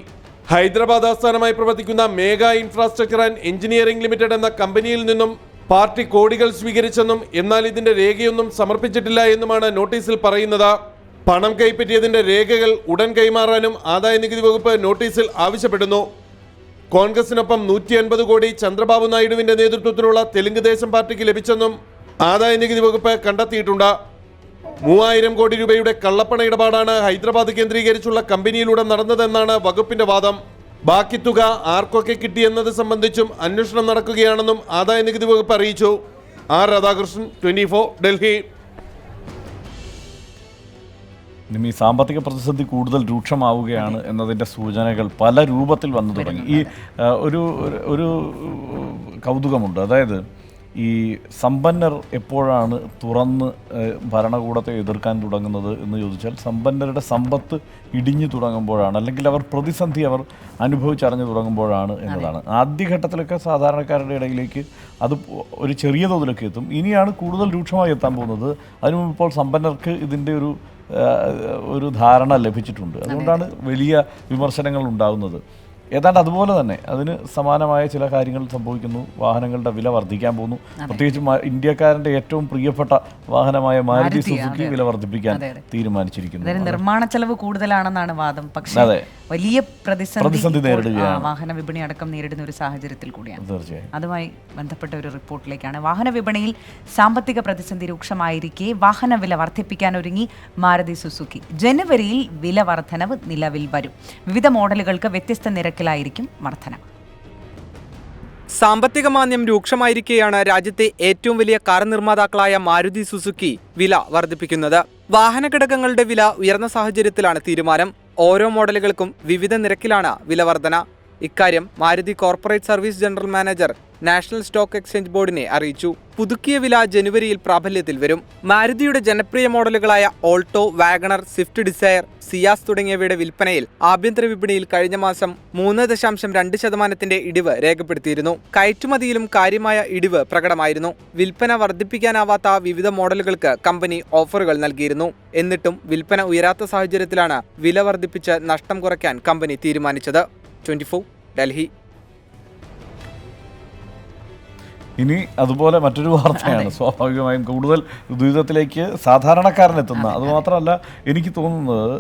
ഹൈദരാബാദ് ആസ്ഥാനമായി പ്രവർത്തിക്കുന്ന മേഘ ഇൻഫ്രാസ്ട്രക്ചർ ആൻഡ് എഞ്ചിനീയറിംഗ് ലിമിറ്റഡ് എന്ന കമ്പനിയിൽ നിന്നും പാർട്ടി കോടികൾ സ്വീകരിച്ചെന്നും എന്നാൽ ഇതിന്റെ രേഖയൊന്നും സമർപ്പിച്ചിട്ടില്ല എന്നുമാണ് നോട്ടീസിൽ പറയുന്നത്. പണം കൈപ്പറ്റിയതിന്റെ രേഖകൾ ഉടൻ കൈമാറാനും ആദായ നികുതി വകുപ്പ് നോട്ടീസിൽ ആവശ്യപ്പെടുന്നു. കോൺഗ്രസിനൊപ്പം 150 കോടി ചന്ദ്രബാബു നായിഡുവിന്റെ നേതൃത്വത്തിലുള്ള തെലുങ്ക് ദേശം പാർട്ടിക്ക് ലഭിച്ചെന്നും ആദായ നികുതി വകുപ്പ് കണ്ടെത്തിയിട്ടുണ്ട്. 3000 കോടി രൂപയുടെ കള്ളപ്പണ ഇടപാടാണ് ഹൈദരാബാദ് കേന്ദ്രീകരിച്ചുള്ള കമ്പനിയിലൂടെ നടന്നതെന്നാണ് വകുപ്പിന്റെ വാദം. ബാക്കി തുക ആർക്കൊക്കെ കിട്ടിയെന്നത് സംബന്ധിച്ചും അന്വേഷണം നടക്കുകയാണെന്നും ആദായ നികുതി വകുപ്പ് അറിയിച്ചു. ആർ രാധാകൃഷ്ണൻ, 24 ഡൽഹി. ഈ സാമ്പത്തിക പ്രതിസന്ധി കൂടുതൽ രൂക്ഷമാവുകയാണ് എന്നതിൻ്റെ സൂചനകൾ പല രൂപത്തിൽ വന്നു തുടങ്ങി. ഈ ഒരു കൗതുകമുണ്ട്. അതായത് ഈ സമ്പന്നർ എപ്പോഴാണ് തുറന്ന് ഭരണകൂടത്തെ എതിർക്കാൻ തുടങ്ങുന്നത് എന്ന് ചോദിച്ചാൽ സമ്പന്നരുടെ സമ്പത്ത് ഇടിഞ്ഞു തുടങ്ങുമ്പോഴാണ്, അല്ലെങ്കിൽ അവർ പ്രതിസന്ധി അനുഭവിച്ചറിഞ്ഞു തുടങ്ങുമ്പോഴാണ് എന്നതാണ്. ആദ്യഘട്ടത്തിലൊക്കെ സാധാരണക്കാരുടെ ഇടയിലേക്ക് അത് ഒരു ചെറിയ തോതിലൊക്കെ എത്തും. ഇനിയാണ് കൂടുതൽ രൂക്ഷമായി എത്താൻ പോകുന്നത്. അതിനു മുമ്പ് ഇപ്പോൾ സമ്പന്നർക്ക് ഇതിൻ്റെ ഒരു ധാരണ ലഭിച്ചിട്ടുണ്ട്. അതുകൊണ്ടാണ് വലിയ വിമർശനങ്ങൾ ഉണ്ടാകുന്നത്. ഏതാണ്ട് അതുപോലെ തന്നെ അതിന് സമാനമായ ചില കാര്യങ്ങൾ സംഭവിക്കുന്നു. വാഹനങ്ങളുടെ വില വർദ്ധിക്കാൻ പോകുന്നു. പ്രത്യേകിച്ച് ഇന്ത്യക്കാരൻ്റെ ഏറ്റവും പ്രിയപ്പെട്ട വാഹനമായ മാരുതി സുസുക്കി വില വർദ്ധിപ്പിക്കാൻ തീരുമാനിച്ചിരിക്കുന്നു. നിർമ്മാണ ചെലവ് കൂടുതലാണെന്നാണ് വാദം. പക്ഷേ വലിയ പ്രതിസന്ധി നേരിടുകയാണ്. വാഹന വിപണി അടക്കം നേരിടുന്ന ഒരു സാഹചര്യത്തിൽ കൂടിയാണ്. തീർച്ചയായും അതുമായി ബന്ധപ്പെട്ട ഒരു റിപ്പോർട്ടിലേക്കാണ്. വാഹന വിപണിയിൽ സാമ്പത്തിക പ്രതിസന്ധി രൂക്ഷമായിരിക്കെ വാഹന വില വർദ്ധിപ്പിക്കാൻ ഒരുങ്ങി മാരുതി സുസുക്കി. ജനുവരിയിൽ വില വർധനവ് നിലവിൽ വരും. വിവിധ മോഡലുകൾക്ക് വ്യത്യസ്ത നിരക്കിലായിരിക്കും വർധന. സാമ്പത്തിക മാന്ദ്യം രൂക്ഷമായിരിക്കെയാണ് രാജ്യത്തെ ഏറ്റവും വലിയ കാർ നിർമ്മാതാക്കളായ മാരുതി സുസുക്കി വില വർദ്ധിപ്പിക്കുന്നത്. വാഹന ഘടകങ്ങളുടെ വില ഉയർന്ന സാഹചര്യത്തിലാണ് തീരുമാനം. ഓരോ മോഡലുകൾക്കും വിവിധ നിരക്കിലാണ് വില വർധന. ഇക്കാര്യം Maruti corporate service general manager national stock exchange ബോർഡിനെ അറിയിച്ചു. പുതുക്കിയ വില ജനുവരിയിൽ പ്രാബല്യത്തിൽ വരും. മാരുതിയുടെ ജനപ്രിയ മോഡലുകളായ Alto, Wagon R, Swift Dzire, Ciaz തുടങ്ങിയവയുടെ വിൽപ്പനയിൽ ആഭ്യന്തര വിപണിയിൽ കഴിഞ്ഞ മാസം 3.2% ഇടിവ് രേഖപ്പെടുത്തിയിരുന്നു. കയറ്റുമതിയിലും കാര്യമായ ഇടിവ് പ്രകടമായിരുന്നു. വിൽപ്പന വർദ്ധിപ്പിക്കാനാവാത്ത വിവിധ മോഡലുകൾക്ക് കമ്പനി ഓഫറുകൾ നൽകിയിരുന്നു. എന്നിട്ടും വിൽപ്പന ഉയരാത്ത സാഹചര്യത്തിലാണ് വില വർദ്ധിപ്പിച്ച് നഷ്ടം കുറയ്ക്കാൻ കമ്പനി തീരുമാനിച്ചത്. 24 ഡൽഹി. ഇനി അതുപോലെ മറ്റൊരു വാർത്തയാണ്. സ്വാഭാവികമായും കൂടുതൽ ദുരിതത്തിലേക്ക് സാധാരണക്കാരനെത്തുന്ന, അതുമാത്രമല്ല എനിക്ക് തോന്നുന്നത്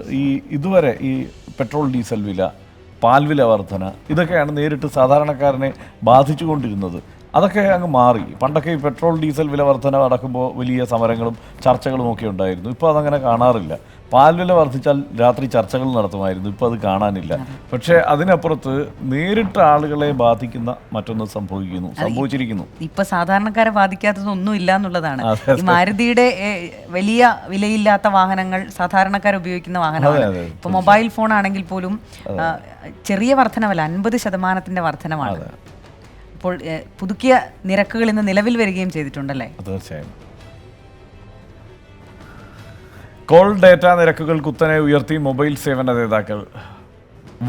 ഇതുവരെ ഈ പെട്രോൾ ഡീസൽ വില, പാൽ വില വർധന, ഇതൊക്കെയാണ് നേരിട്ട് സാധാരണക്കാരനെ ബാധിച്ചുകൊണ്ടിരുന്നത്. അതൊക്കെ അങ്ങ് മാറി. പണ്ടൊക്കെ ഈ പെട്രോൾ ഡീസൽ വില വർധന നടക്കുമ്പോൾ വലിയ സമരങ്ങളും ചർച്ചകളും ഒക്കെ ഉണ്ടായിരുന്നു. ഇപ്പോൾ അതങ്ങനെ കാണാറില്ല. പാൽ വില വർദ്ധിച്ചാൽ രാത്രി ചർച്ചകൾ നടത്തുമായിരുന്നു. ഇപ്പോൾ അത് കാണാനില്ല. പക്ഷേ അതിനപ്പുറത്ത് നേരിട്ട് ആളുകളെ ബാധിക്കുന്ന മറ്റൊന്ന് സംഭവിച്ചിരിക്കുന്നു. ഇപ്പൊ സാധാരണക്കാരെ ബാധിക്കാത്തതൊന്നും ഇല്ല എന്നുള്ളതാണ്. ഈ മാരുതിയുടെ വലിയ വിലയില്ലാത്ത വാഹനങ്ങൾ സാധാരണക്കാർ ഉപയോഗിക്കുന്ന വാഹനമാണ്. ഇപ്പൊ മൊബൈൽ ഫോൺ ആണെങ്കിൽ പോലും ചെറിയ വർധനവല്ല, 50% വർധനമാണ്. അപ്പോൾ പുതുക്കിയ നിരക്കുകൾ ഇന്ന് നിലവിൽ വരികയും ചെയ്തിട്ടുണ്ടല്ലേ? തീർച്ചയായും. കോൾ ഡേറ്റ നിരക്കുകൾ കുത്തനെ ഉയർത്തി മൊബൈൽ സേവന ദാതാക്കൾ.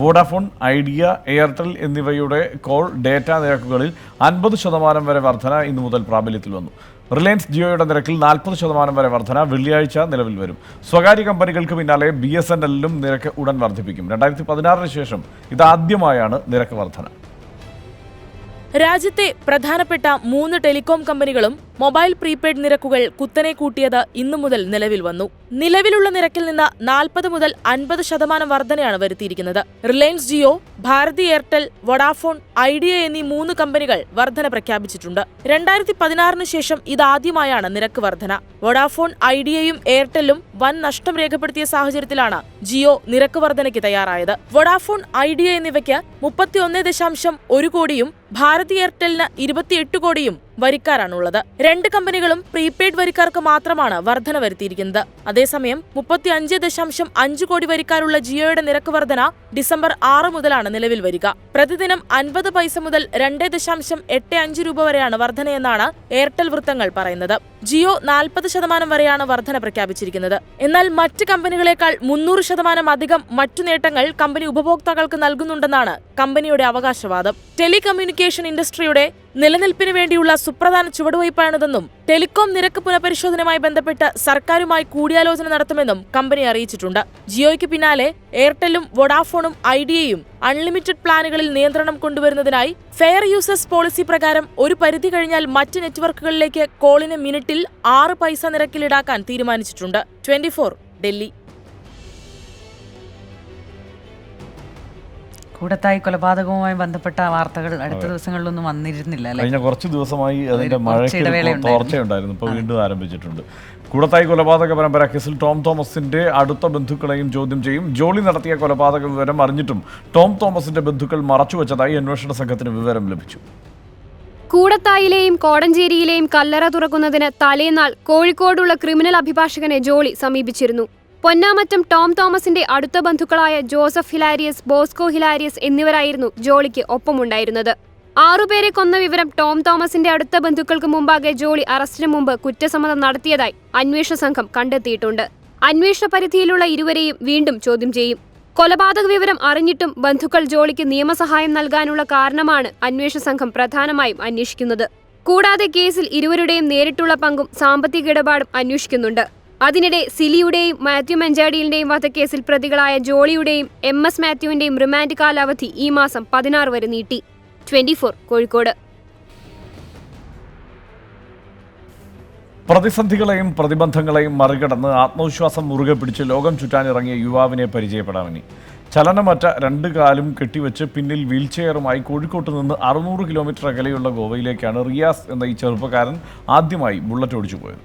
വോഡാഫോൺ, ഐഡിയ, എയർടെൽ എന്നിവയുടെ കോൾ ഡേറ്റ നിരക്കുകളിൽ 50% വരെ വർധന ഇന്നു മുതൽ പ്രാബല്യത്തിൽ വന്നു. റിലയൻസ് ജിയോയുടെ നിരക്കിൽ 40% വരെ വർധന വെള്ളിയാഴ്ച നിലവിൽ വരും. സ്വകാര്യ കമ്പനികൾക്ക് പിന്നാലെ BSNLലും നിരക്ക് ഉടൻ വർദ്ധിപ്പിക്കും. 2016 ശേഷം ഇതാദ്യമായാണ് നിരക്ക് വർധന. രാജ്യത്തെ പ്രധാനപ്പെട്ട 3 ടെലികോം കമ്പനികളും മൊബൈൽ പ്രീപെയ്ഡ് നിരക്കുകൾ കുത്തനെ കൂട്ടിയത് ഇന്നു മുതൽ നിലവിൽ വന്നു. നിലവിലുള്ള നിരക്കിൽ നിന്ന് 40 മുതൽ 50% വർധനയാണ് വരുത്തിയിരിക്കുന്നത്. റിലയൻസ് ജിയോ, ഭാരതി എയർടെൽ, വോഡാഫോൺ, ഐഡിയ എന്നീ 3 കമ്പനികൾ വർധന പ്രഖ്യാപിച്ചിട്ടുണ്ട്. 2016 ശേഷം ഇതാദ്യമായാണ് നിരക്ക് വർധന. വോഡാഫോൺ, ഐഡിയയും എയർടെല്ലും വൻ നഷ്ടം രേഖപ്പെടുത്തിയ സാഹചര്യത്തിലാണ് ജിയോ നിരക്ക് വർധനയ്ക്ക് തയ്യാറായത്. വോഡാഫോൺ, ഐഡിയ എന്നിവയ്ക്ക് 31.1 കോടിയും ഭാരതി എയർടെലിന് 28 കോടിയും വരിക്കാരാണുള്ളത്. 2 കമ്പനികളും പ്രീപെയ്ഡ് വരിക്കാർക്ക് മാത്രമാണ് വർധന വരുത്തിയിരിക്കുന്നത്. അതേസമയം 35.5 കോടി വരിക്കാരുള്ള ജിയോയുടെ നിരക്ക് വർധന ഡിസംബർ 6 മുതലാണ് നിലവിൽ വരിക. പ്രതിദിനം 50 പൈസ മുതൽ 2.85 രൂപ വരെയാണ് വർധനയെന്നാണ് എയർടെൽ വൃത്തങ്ങൾ പറയുന്നത്. ജിയോ 40% വരെയാണ് വർധന പ്രഖ്യാപിച്ചിരിക്കുന്നത്. എന്നാൽ മറ്റ് കമ്പനികളെക്കാൾ 300% അധികം മറ്റു നേട്ടങ്ങൾ കമ്പനി ഉപഭോക്താക്കൾക്ക് നൽകുന്നുണ്ടെന്നാണ് കമ്പനിയുടെ അവകാശവാദം. ടെലികമ്മ്യൂണിക്കേഷൻ ഇൻഡസ്ട്രിയുടെ നിലനിൽപ്പിന് വേണ്ടിയുള്ള സുപ്രധാന ചുവടുവയ്പാണിതെന്നും ടെലികോം നിരക്ക് പുനഃപരിശോധനയുമായി ബന്ധപ്പെട്ട് സർക്കാരുമായി കൂടിയാലോചന നടത്തുമെന്നും കമ്പനി അറിയിച്ചിട്ടുണ്ട്. ജിയോയ്ക്ക് പിന്നാലെ എയർടെല്ലും വോഡാഫോണും ഐഡിയയും അൺലിമിറ്റഡ് പ്ലാനുകളിൽ നിയന്ത്രണം കൊണ്ടുവരുന്നതിനായി ഫെയർ യൂസേഴ്സ് പോളിസി പ്രകാരം ഒരു പരിധി കഴിഞ്ഞാൽ മറ്റ് നെറ്റ്വർക്കുകളിലേക്ക് കോളിന് മിനിറ്റിൽ 6 പൈസ നിരക്കിൽ ഈടാക്കാൻ തീരുമാനിച്ചിട്ടുണ്ട്. 24 ഡൽഹി. കൂടത്തായി കൊലപാതകവുമായി ബന്ധപ്പെട്ട വാർത്തകൾ അടുത്ത ദിവസങ്ങളിലൊന്നും വന്നിരുന്നില്ല. കഴിഞ്ഞ കുറച്ച് ദിവസമായി അതിന്റെ മഴയ്ക്ക് തോർച്ചയുണ്ടായിരുന്നു. ഇപ്പോൾ വീണ്ടും ആരംഭിച്ചിട്ടുണ്ട്. കൂടത്തായി കൊലപാതക പരമ്പര കേസിൽ ടോം തോമസിന്റെ അടുത്ത ബന്ധുക്കളെയും ചോദ്യം ചെയ്യും. ജോളി നടത്തിയ കൊലപാതക വിവരം അറിഞ്ഞിട്ടും ടോം തോമസിന്റെ ബന്ധുക്കൾ മറച്ചുവെച്ചതായി അന്വേഷണ സംഘത്തിന് വിവരം ലഭിച്ചു. കൂടത്തായിലെയും കോടഞ്ചേരിയിലെയും കല്ലറ തുറക്കുന്നതിന് തലേന്നാൾ കോഴിക്കോടുള്ള ക്രിമിനൽ അഭിഭാഷകനെ ജോളി സമീപിച്ചിരുന്നു. പൊന്നാമറ്റം ടോം തോമസിന്റെ അടുത്ത ബന്ധുക്കളായ ജോസഫ് ഹിലാരിയസ്, ബോസ്കോ ഹിലാരിയസ് എന്നിവരായിരുന്നു ജോളിക്ക് ഒപ്പമുണ്ടായിരുന്നത്. 6 പേരെ കൊന്ന വിവരം ടോം തോമസിന്റെ അടുത്ത ബന്ധുക്കൾക്ക് മുമ്പാകെ ജോളി അറസ്റ്റിന് മുമ്പ് കുറ്റസമ്മതം നടത്തിയതായി അന്വേഷണ സംഘം കണ്ടെത്തിയിട്ടുണ്ട്. അന്വേഷണ പരിധിയിലുള്ള ഇരുവരെയും വീണ്ടും ചോദ്യം ചെയ്യും. കൊലപാതക വിവരം അറിഞ്ഞിട്ടും ബന്ധുക്കൾ ജോളിക്ക് നിയമസഹായം നൽകാനുള്ള കാരണമാണ് അന്വേഷണ സംഘം പ്രധാനമായും അന്വേഷിക്കുന്നത്. കൂടാതെ കേസിൽ ഇരുവരുടെയും നേരിട്ടുള്ള പങ്കും സാമ്പത്തിക ഇടപാടും അന്വേഷിക്കുന്നുണ്ട്. അതിനിടെ സിലിയുടെയും മാത്യു മഞ്ചാടിയിലിന്റെയും വധക്കേസിൽ പ്രതികളായ ജോളിയുടെയും MS മാത്യുവിന്റെയും റിമാൻഡ് കാലാവധി ഈ മാസം 16 വരെ നീട്ടി. 24 കോഴിക്കോട്. പ്രതിസന്ധികളെയും പ്രതിബന്ധങ്ങളെയും മറികടന്ന് ആത്മവിശ്വാസം മുറുകെ പിടിച്ച് ലോകം ചുറ്റാനിറങ്ങിയ യുവാവിനെ പരിചയപ്പെടാമെനി. ചലനമറ്റ 2 കാലും കെട്ടിവെച്ച് പിന്നിൽ വീൽചെയറുമായി കോഴിക്കോട്ട് നിന്ന് 600 കിലോമീറ്റർ അകലെയുള്ള ഗോവയിലേക്കാണ് റിയാസ് എന്ന ഈ ചെറുപ്പക്കാരൻ ആദ്യമായി ബുള്ളറ്റ് ഓടിച്ചു പോയത്.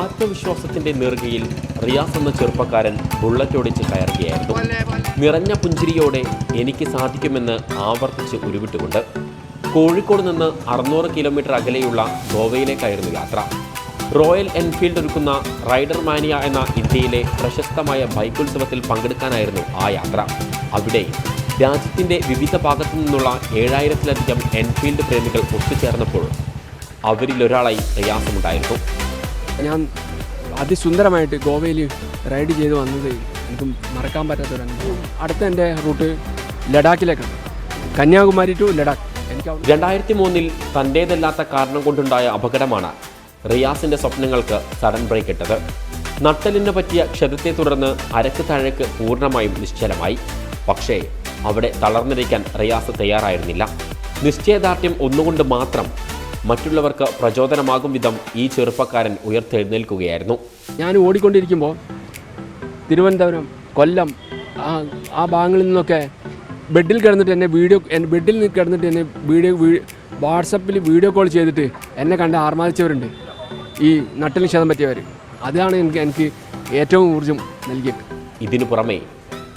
ആത്മവിശ്വാസത്തിന്റെ നെറുകയിൽ റിയാസ് എന്ന ചെറുപ്പക്കാരൻ ബുള്ളറ്റ് ഓടിച്ച് കയറുകയായിരുന്നു. നിറഞ്ഞ പുഞ്ചിരിയോടെ എനിക്ക് സാധിക്കുമെന്ന് ആവർത്തിച്ച് ഉരുവിട്ടുകൊണ്ട് കോഴിക്കോട് നിന്ന് 600 കിലോമീറ്റർ അകലെയുള്ള ഗോവയിലേക്കായിരുന്നു യാത്ര. റോയൽ എൻഫീൽഡ് ഒരുക്കുന്ന റൈഡർ മാനിയ എന്ന ഇന്ത്യയിലെ പ്രശസ്തമായ ബൈക്കുത്സവത്തിൽ പങ്കെടുക്കാനായിരുന്നു ആ യാത്ര. അവിടെ രാജ്യത്തിൻ്റെ വിവിധ ഭാഗത്തു നിന്നുള്ള 7000-ലധികം എൻഫീൽഡ് പ്രേമികൾ ഒത്തുചേർന്നപ്പോൾ അവരിലൊരാളായി റിയാസുമുണ്ടായിരുന്നു. ഞാൻ അതിസുന്ദരമായിട്ട് ഗോവയിൽ റൈഡ് ചെയ്ത് വന്നത് എനിക്ക് മറക്കാൻ പറ്റാത്തൊരു അനുഭവം. അടുത്ത എൻ്റെ റൂട്ട് ലഡാക്കിലേക്കാണ്, കന്യാകുമാരി ടു ലഡാക്ക്. 2003 തൻ്റേതല്ലാത്ത കാരണം കൊണ്ടുണ്ടായ അപകടമാണ് റിയാസിൻ്റെ സ്വപ്നങ്ങൾക്ക് സഡൻ ബ്രേക്ക് ഇട്ടത്. നട്ടലിന് പറ്റിയ ക്ഷതത്തെ തുടർന്ന് അരക്ക് താഴേക്ക് പൂർണ്ണമായും നിശ്ചലമായി. പക്ഷേ അവിടെ തളർന്നിരിക്കാൻ റിയാസ് തയ്യാറായിരുന്നില്ല. നിശ്ചയദാർഢ്യം ഒന്നുകൊണ്ട് മാത്രം മറ്റുള്ളവർക്ക് പ്രചോദനമാകും വിധം ഈ ചെറുപ്പക്കാരൻ ഉയർത്തെഴുന്നേൽക്കുകയായിരുന്നു. ഞാൻ ഓടിക്കൊണ്ടിരിക്കുമ്പോൾ തിരുവനന്തപുരം, കൊല്ലം ആ ഭാഗങ്ങളിൽ നിന്നൊക്കെ ബെഡിൽ കിടന്നിട്ട് എന്നെ വാട്സപ്പിൽ വീഡിയോ കോൾ ചെയ്തിട്ട് എന്നെ കണ്ട് ആർമാദിച്ചവരുണ്ട്. ഈ നട്ടലിന് ക്ഷതം പറ്റിയവർ. അതാണ് എനിക്ക് ഏറ്റവും ഊർജ്ജം നൽകിയത്. ഇതിനു പുറമെ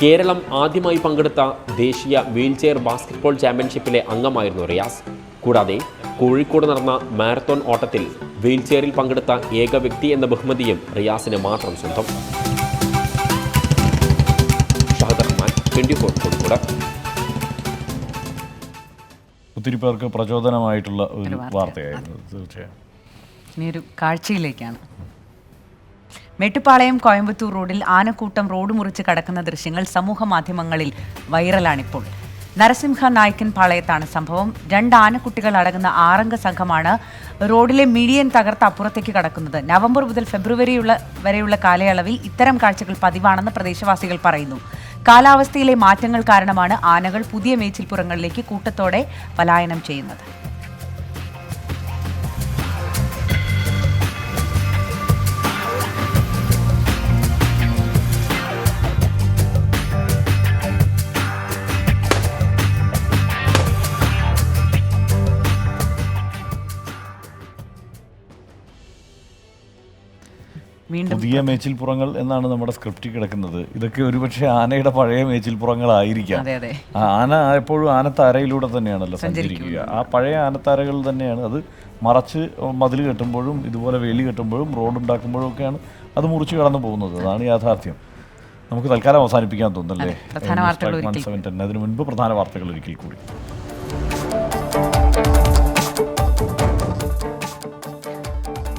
കേരളം ആദ്യമായി പങ്കെടുത്ത ദേശീയ വീൽചെയർ ബാസ്കറ്റ്ബോൾ ചാമ്പ്യൻഷിപ്പിലെ അംഗമായിരുന്നു റിയാസ്. കൂടാതെ കോഴിക്കോട് നടന്ന മാരത്തോൺ ഓട്ടത്തിൽ വീൽചെയറിൽ പങ്കെടുത്ത ഏക വ്യക്തി എന്ന ബഹുമതിയും റിയാസിന് മാത്രം സ്വന്തം. ഷഹദ് റഹ്മാൻ, 24 കോഴിക്കോട്. ഒത്തിരി പേർക്ക് പ്രചോദനമായിട്ടുള്ള ഒരു വാർത്തയായിരുന്നു തീർച്ചയായും. ഇനി ഒരു കാഴ്ചയിലേക്കാണ്. മേട്ടുപ്പാളയം കോയമ്പത്തൂർ റോഡിൽ ആനക്കൂട്ടം റോഡ് മുറിച്ച് കടക്കുന്ന ദൃശ്യങ്ങൾ സമൂഹ മാധ്യമങ്ങളിൽ വൈറലാണിപ്പോൾ. നരസിംഹ നായ്ക്കൻ പാളയത്താണ് സംഭവം. 2 ആനക്കുട്ടികൾ അടങ്ങുന്ന 6 അംഗ സംഘമാണ് റോഡിലെ മീഡിയൻ തകർത്ത് അപ്പുറത്തേക്ക് കടക്കുന്നത്. നവംബർ മുതൽ ഫെബ്രുവരി വരെയുള്ള കാലയളവിൽ ഇത്തരം കാഴ്ചകൾ പതിവാണെന്ന് പ്രദേശവാസികൾ പറയുന്നു. കാലാവസ്ഥയിലെ മാറ്റങ്ങൾ കാരണമാണ് ആനകൾ പുതിയ മേച്ചിൽപ്പുറങ്ങളിലേക്ക് കൂട്ടത്തോടെ പലായനം ചെയ്യുന്നത്. പുതിയ മേച്ചിൽപ്പുറങ്ങൾ എന്നാണ് നമ്മുടെ സ്ക്രിപ്റ്റിൽ കിടക്കുന്നത്. ഇതൊക്കെ ഒരുപക്ഷെ ആനയുടെ പഴയ മേച്ചിൽപ്പുറങ്ങളായിരിക്കാം. ആന എപ്പോഴും ആനത്താരയിലൂടെ തന്നെയാണല്ലോ സഞ്ചരിക്കുക. ആ പഴയ ആനത്താരകൾ തന്നെയാണ് അത് മറച്ച് മതിൽ കെട്ടുമ്പോഴും ഇതുപോലെ വേലി കെട്ടുമ്പോഴും റോഡുണ്ടാക്കുമ്പോഴും ഒക്കെയാണ് അത് മുറിച്ച് കടന്നു പോകുന്നത്. അതാണ് യാഥാർത്ഥ്യം. നമുക്ക് തൽക്കാലം അവസാനിപ്പിക്കാൻ തോന്നുന്നല്ലേ? അതിനു മുൻപ് പ്രധാന വാർത്തകൾ ഒരിക്കൽ കൂടി.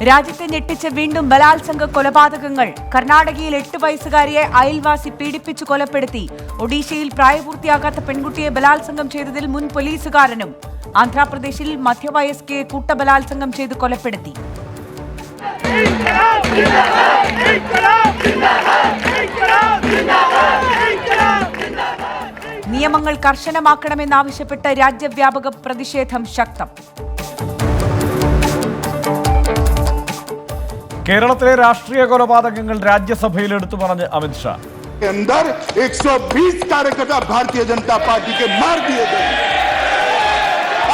രാജ്യത്തെ ഞെട്ടിച്ച് വീണ്ടും ബലാത്സംഗ കൊലപാതകങ്ങൾ. കർണാടകയിൽ 8 വയസ്സുകാരിയെ അയൽവാസി പീഡിപ്പിച്ചു കൊലപ്പെടുത്തി. ഒഡീഷയിൽ പ്രായപൂർത്തിയാകാത്ത പെൺകുട്ടിയെ ബലാത്സംഗം ചെയ്തതിൽ മുൻ പോലീസുകാരനും. ആന്ധ്രാപ്രദേശിൽ മധ്യവയസ്കയെ കൂട്ടബലാത്സംഗം ചെയ്ത് കൊലപ്പെടുത്തി. നിയമങ്ങൾ കർശനമാക്കണമെന്നാവശ്യപ്പെട്ട് രാജ്യവ്യാപക പ്രതിഷേധം ശക്തം. കേരളത്തിലെ രാഷ്ട്രീയ കൊലപാതകങ്ങൾ രാജ്യസഭയിൽ എടുത്തു പറഞ്ഞ് അമിത്ഷാ. 120 कार्यकर्ता भारतीय जनता पार्टी के मार दिए गए.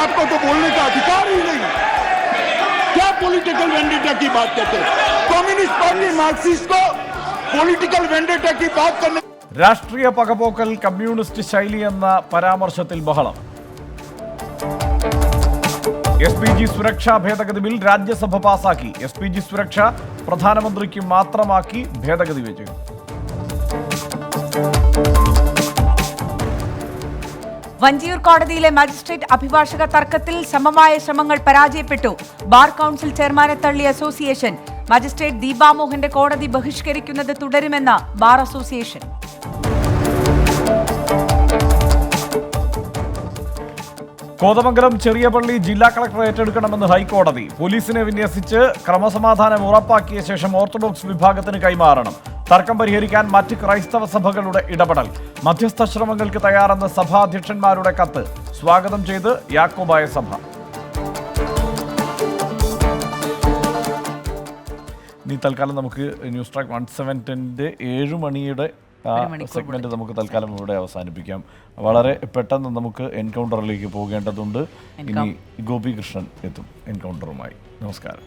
आपको तो बोलने का अधिकार ही नहीं. क्या पॉलिटिकल वेंडेटा की बात करते हैं? कम्युनिस्ट पार्टी मार्क्सिस्ट को पॉलिटिकल वेंडेटा की बात करने. രാഷ്ട്രീയ പകപോക്കൽ, കമ്മ്യൂണിസ്റ്റ് ശൈലി എന്ന പരാമർശത്തിൽ ബഹളം. SPG സുരക്ഷാ ഭേദഗതി ബിൽ രാജ്യസഭ പാസാക്കി. SPG സുരക്ഷ പ്രധാനമന്ത്രിക്ക് മാത്രമാക്കി ഭേദഗതി വെച്ചു. വഞ്ചിയൂർ കോടതിയിലെ മജിസ്ട്രേറ്റ് അഭിഭാഷക തർക്കത്തിൽ സമമായ ശ്രമങ്ങൾ പരാജയപ്പെട്ടു. ബാർ കൗൺസിൽ ചെയർമാനെ തള്ളി അസോസിയേഷൻ. മജിസ്ട്രേറ്റ് ദീപാമോഹന്റെ കോടതി ബഹിഷ്കരിക്കുന്നത് തുടരുമെന്ന് ബാർ അസോസിയേഷൻ. കോതമംഗലം ചെറിയപള്ളി ജില്ലാ കളക്ടർ ഏറ്റെടുക്കണമെന്ന് ഹൈക്കോടതി. പോലീസിനെ വിന്യസിച്ച് ക്രമസമാധാനം ഉറപ്പാക്കിയ ശേഷം ഓർത്തഡോക്സ് വിഭാഗത്തിന് കൈമാറണം. തർക്കം പരിഹരിക്കാൻ മറ്റ് ക്രൈസ്തവ സഭകളുടെ ഇടപെടൽ. മധ്യസ്ഥ ശ്രമങ്ങൾക്ക് തയ്യാറെന്ന് സഭാധ്യക്ഷന്മാരുടെ കത്ത്. സ്വാഗതം ചെയ്ത് യാക്കോബായ സഭ. ഇനി തൽക്കാലം നമുക്ക് ന്യൂസ് ട്രാക്ക് 170 7 മണിയുടെ സെഗ്മെന്റ് നമുക്ക് തൽക്കാലം ഇവിടെ അവസാനിപ്പിക്കാം. വളരെ പെട്ടെന്ന് നമുക്ക് എൻകൗണ്ടറിലേക്ക് പോകേണ്ടതുണ്ട്. ഇനി ഗോപികൃഷ്ണൻ എത്തും എൻകൗണ്ടറുമായി. നമസ്കാരം.